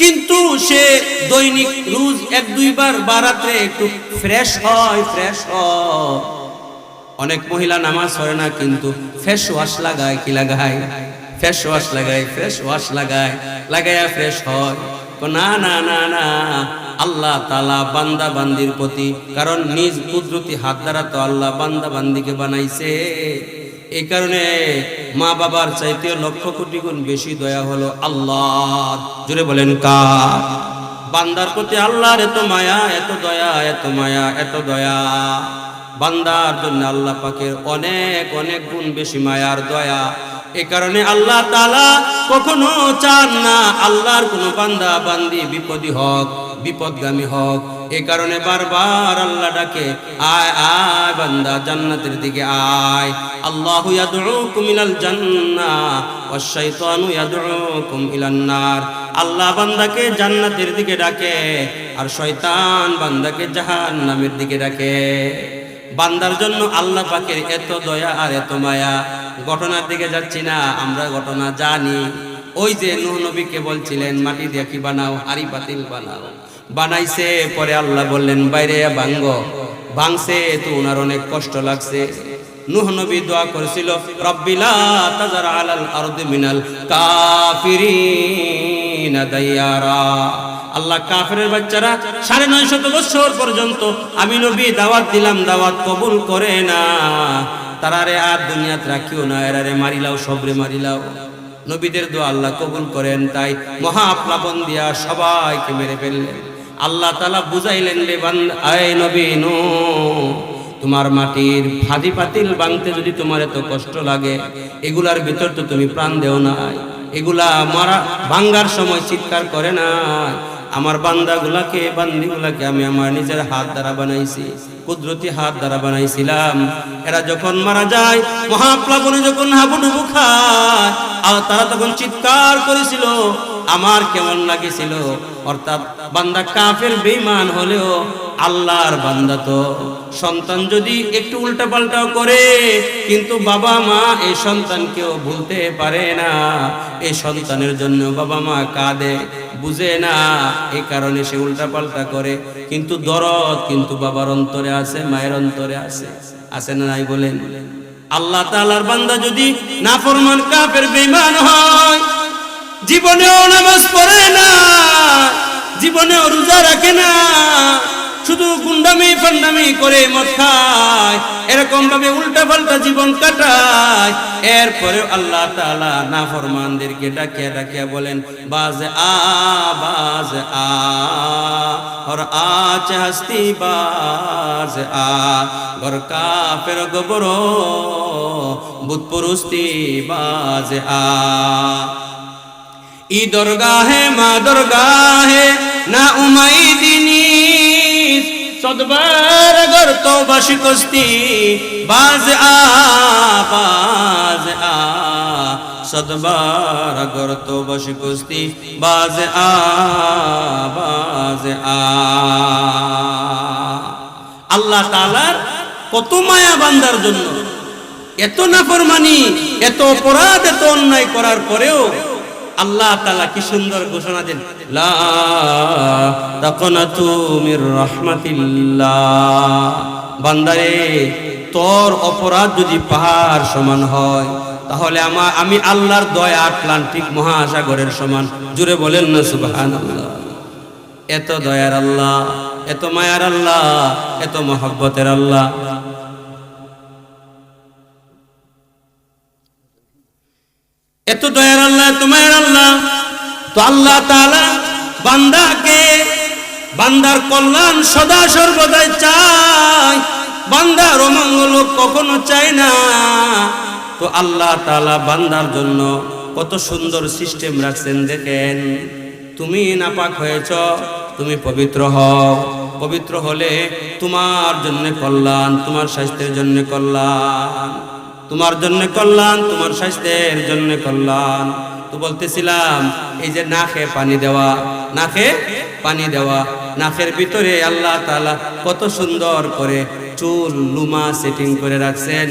কিন্তু সে দৈনিক রোজ 1-2 বার বারাতে একটু ফ্রেশ হয়। অনেক মহিলা নামাজ পড়ে না কিন্তু ফেস ওয়াশ লাগায়, কি লাগায়? ফেস ওয়াশ লাগায়, লাগায়া ফ্রেশ হয়। না না না না, আল্লাহ তাআলা বান্দা বান্দির প্রতি, কারণ নিজ কুদরতি হাত দ্বারা তো আল্লাহ বান্দা বান্দিকে বানাইছে, এই কারণে মা বাবার চাইতে 1,00,000 কোটি গুণ বেশি দয়া হলো আল্লাহ। জুড়ে বলেন কার? বান্দার প্রতি আল্লাহর এত মায়া, এত দয়া, এত মায়া, এত দয়া। বান্দার জন্য আল্লাহ পাকের অনেক অনেক গুণ বেশি মায়ার দয়া। এই কারণে আল্লাহ তাআলা কখনো চান না আল্লাহর কোন বান্দা বান্দি বিপদগামী হোক। এই কারণে বারবার আল্লাহ ডাকে, আয় আয় বান্দা, জান্নাতের দিকে আয়। আল্লাহু ইয়াদউকুম ইলাল জান্নাহ ওয়াশ শাইতানু ইয়াদউকুম ইলান নার। আল্লাহ বান্দাকে জান্নাতের দিকে ডাকে আর শয়তান বান্দাকে জাহান্নামের দিকে ডাকে। বান্দার জন্য আল্লাহ পাকের এত দয়া আর এত মায়া। ঘটনার দিকে যাচ্ছি না, আমরা ঘটনা জানি। ওই যে নূহ নবীকে বলছিলেন মাটি দিয়ে কি বানাও, হাড়ি পাতিল বানাও, বানাইছে। পরে আল্লাহ বললেন বাইরে ভাঙছে, তো ওনার অনেক কষ্ট লাগছে। নূহ নবী দোয়া করেছিল, রব্বি লা তাযার আলাল আরদি মিনাল কাফিরিনা দাইয়ারা। আল্লাহ কাফেরের বাচ্চারা 950 বছর পর্যন্ত আমি নবী দাওয়াত দিলাম, দাওয়াত কবুল করে না। তারারে আর দুনিয়াত রাখিও না, এরারে মারিলাও, সবরে মারিলাও। নবীদের দোয়া আল্লাহ কবুল করেন, তাই মহা প্লাবন দিয়া সবাইকে মেরে ফেললেন। আল্লাহ তাআলা বুঝাইলেন, রে বান্দা, আয় নবী নূহ, তোমার মাটির হাড়ি পাতিল ভাঙতে যদি তোমার এত কষ্ট লাগে, এগুলার ভিতর তো তুমি প্রাণ দেও নাই, এগুলা মারা ভাঙ্গার সময় চিৎকার করে না, আমার বান্দাগুলাকে বান্দিগুলাকে আমি আমার নিজের হাত দ্বারা বানাইছি, কুদরতি হাত দ্বারা বানাইছিলাম। এরা যখন মারা যায়, মহাপ্লাবনে যখন হাবুডুবু খায়, আর তারা তখন চিৎকার করেছিল, আমার কেমন লাগেছিল। অর্থাৎ বান্দা কাফের বেঈমান হলেও আল্লাহর বান্দা তো সন্তান যদি একটু উল্টা পাল্টাও করে, কিন্তু বাবা মা এই সন্তানকেও ভুলতে পারে না। এই সন্তানের জন্য বাবা মা কাঁদে, বুঝে না, এই কারণে সে উল্টা পাল্টা করে। কিন্তু দরদ কিন্তু বাবার অন্তরে আছে, মায়ের অন্তরে আছে, আছে না নাই বলেন? আল্লাহ তাআলার বান্দা যদি নাফরমান কাফের বেঈমান হয়, জীবনেও নামাজ পড়ে না, জীবনেও রোজা রাখে না, শুধু গুন্ডামি ফান্ডামি করে মদ খায়, এরকম ভাবে উল্টা পাল্টা জীবন কাটায়, এরপরেও আল্লাহ তাআলা নাফরমানদেরকে ডাকিয়া ডাকিয়া বলেন, বাজ আ বাজ আ और आज हस्ती बाज आ घर काफिर गोबरो बुत पुरुस्ती बाज आ ই দরগাহে মা দরগাহে না উমাইদিনী সদবার গর তওবা শিকস্তি বাজ আ সদবার গর তওবা শিকস্তি বাজ আ আল্লাহ তাআলার কত মায়া বান্দার জন্য, এত নাফরমানি, এত অপরাধ, এত অন্যায় করার পরেও আল্লাহ তাআলা কি সুন্দর ঘোষণা দেন, লা তাকনাতু মির রাহমাতিল্লাহ। বান্দারে, তোর অপরাধ যদি পাহাড় সমান হয়, তাহলে আমি আল্লাহর দয়া আটলান্টিক মহাসাগরের সমান। জুড়ে বলেন না সুবহানাল্লাহ। এত দয়ার আল্লাহ, এত মায়ার আল্লাহ, এত মহব্বতের আল্লাহ। এত দয়ার আল্লাহ, এত মায়ের আল্লাহ। তো আল্লাহ তাআলা বান্দাকে, বান্দার কল্যাণ সদা সর্বদাই চায়, বান্দার অমঙ্গল কখনো চায় না। তো আল্লাহ তাআলা বান্দার জন্য কত সুন্দর সিস্টেম রাখছেন দেখেন। তুমি নাপাক হয়েছ, তুমি পবিত্র হও, পবিত্র হলে তোমার জন্য কল্যাণ, তোমার স্বাস্থ্যের জন্য কল্যাণ, তোমার জন্য কল্যাণ, তোমার স্বাস্থ্যের জন্য কল্যাণ। তো বলতেছিলাম, এই যে নাকে পানি দেওয়া, নাকে পানি দেওয়া, নাকের ভিতরে আল্লাহ তাআলা কত সুন্দর করে চুল লুমা সেটিং করে রাখছেন।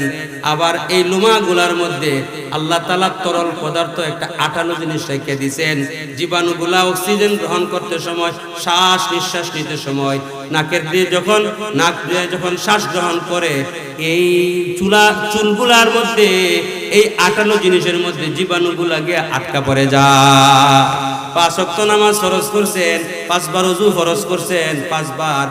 আবার এই লুমা গুলার মধ্যে আল্লাহ তাআলা তরল পদার্থ একটা 58 জিনিস রেখে দিয়েছেন। জীবাণুগুলা অক্সিজেন গ্রহণ করতে সময়, শ্বাস নিঃশ্বাস নিতে সময়, নাকের দিয়ে যখন নাক দিয়ে যখন শ্বাস গ্রহণ করে, এই চুলগুলার মধ্যে এই 58 জিনিসের মধ্যে জীবাণুগুলা গিয়ে আটকা পড়ে যায়। 5 ওয়াক্ত নামাজ ফরজ করছেন, 5 বার ওযু ফরজ করছেন, 5 বার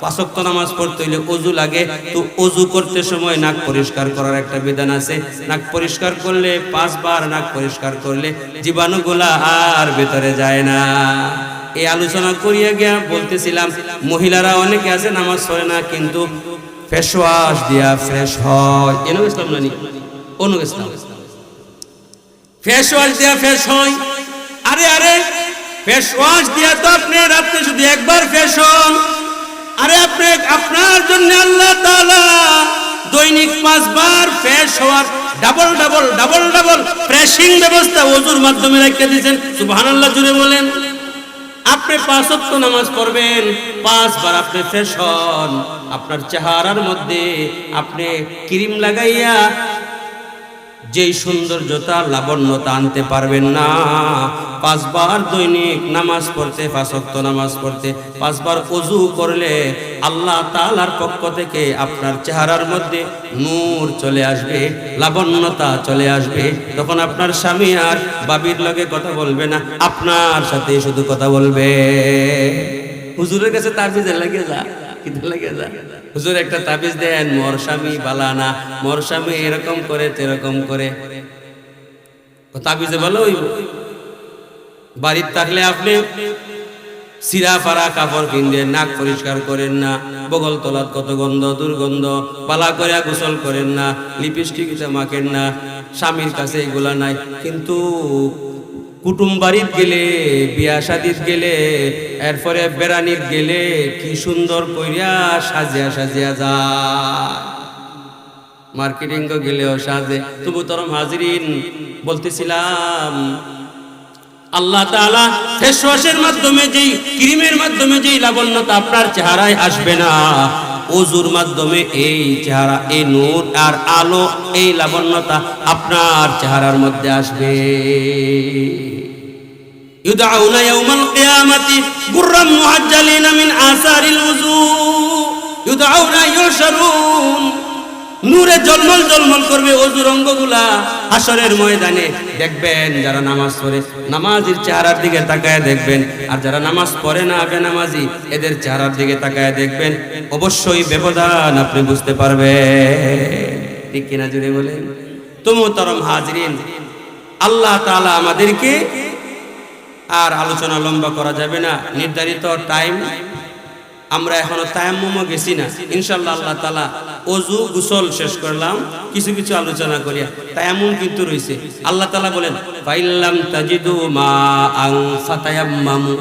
5 ওয়াক্ত নামাজ পড়তে হইলে ওযু লাগে। তো ওযু করতে সময় নাক পরিষ্কার করার একটা বিধান আছে। নাক পরিষ্কার করলে 5 বার নাক পরিষ্কার করলে জীবাণুগুলা আর ভিতরে যায় না। এই আলোচনা করিয়া গিয়া বলতেছিলাম, মহিলারা অনেকে আছে নামাজ পড়ে না, কিন্তু ফেস ওয়াশ দিয়া ফ্রেশ হয়। এনো ইসলাম নানি অনু ইসলাম ফেস ওয়াশ দিয়া ফ্রেশ হয়। আরে আরে, ফেস ওয়াশ দিয়া তো আপনি রাতে শুধু একবার ফ্রেশ হন। আরে আপনি আপনার জন্য আল্লাহ তাআলা দৈনিক 5 বার ফ্রেশ হওয়ার double double double double freshing ব্যবস্থা ওযুর মাধ্যমে রেখে দিয়েছেন। সুবহানাল্লাহ জুড়ে বলেন। আপনি 5 ওয়াক্ত নামাজ পড়বেন, 5 বার আপনি ফ্রেশ হন। আপনার চেহারার মধ্যে আপনি ক্রিম লাগাইয়া যেই সৌন্দর্যতা লাবণ্যতা আনতে পারবেন না। 5 বার দৈনিক নামাজ পড়তে, 5 ওয়াক্ত নামাজ পড়তে, 5 বার ওযু করলে আল্লাহ তাআলার পক্ষ থেকে আপনার চেহারার মধ্যে নূর চলে আসবে, লাবণ্যতা চলে আসবে। তখন আপনার স্বামী আর বাবির লগে কথা বলবে না, আপনার সাথে শুধু কথা বলবে। হুজুরের কাছে তাবিজ লাগে যা, কিন্তু লাগে যা, হুজুর একটা তাবিজ দেন, মোর স্বামী বালানা, মোর স্বামী এরকম করে এরকম করে। তাবিজে ভালো হইব। বাড়ির থাকলে আপনি সিরা ফারা কাপড় কিনবেন, নাক পরিষ্কার করেন না, বগল তলাত কত গন্ধ, দুর্গন্ধ, পালা করে গোসল করেন না, লিপস্টিক মাখেন না, স্বামীর কাছে এগুলা নাই। কিন্তু কুটুম বাড়িত গেলে, বিয়া শাদিত গেলে, এরপরে বেড়ানিত গেলে কি সুন্দর কইরা সাজিয়া সাজিয়া যায়। মার্কেটিং গেলেও সাজে। তবু তরম হাজিরিন, বলতেছিলাম আল্লাহ তাআলা ফেস ওয়াশের মাধ্যমে, যেই ক্রিমের মাধ্যমে যেই লাবণ্যতা আপনার চেহারায় আসবে না, ওযুর মাধ্যমে এই চেহারা, এই নূর আর আলো, এই লাবণ্যতা আপনার চেহারার মধ্যে আসবে। ইউদআউনা ইয়াউমাল কিয়ামাতি গুররাম মুহাজ্জালিনা মিন আসারিল ওযু, ইউদআউনা ইউশারুন, নূরে জলমল জলমল করবে ওযুর অঙ্গগুলা। হাসরের ময়দানে দেখবেন যারা নামাজ পড়ে, নামাজির চেহারার দিকে তাকায় দেখবেন, আর যারা নামাজ পড়ে না, বেনামাজি, এদের চেহারার দিকে তাকায় দেখবেন, অবশ্যই ব্যবধান আপনি বুঝতে পারবেন। ঠিক কিনা জুড়ে বলেন? তো মোহতারাম হাজিরিন, আল্লাহ তাআলা আমাদেরকে, আর আলোচনা লম্বা করা যাবে না, নির্ধারিত টাইম, আমরা এখনো তায়াম্মুমও গেছি না। ইনশাআল্লাহ আল্লাহ তাআলা ওযু গোসল শেষ করলাম, কিছু কিছু আলোচনা করিয়া তায়াম্মুম কিন্তু রইছে। আল্লাহ তাআলা বলেন ফাইল্লাম তাজিদু মা আন ফাতায়াম্মামু,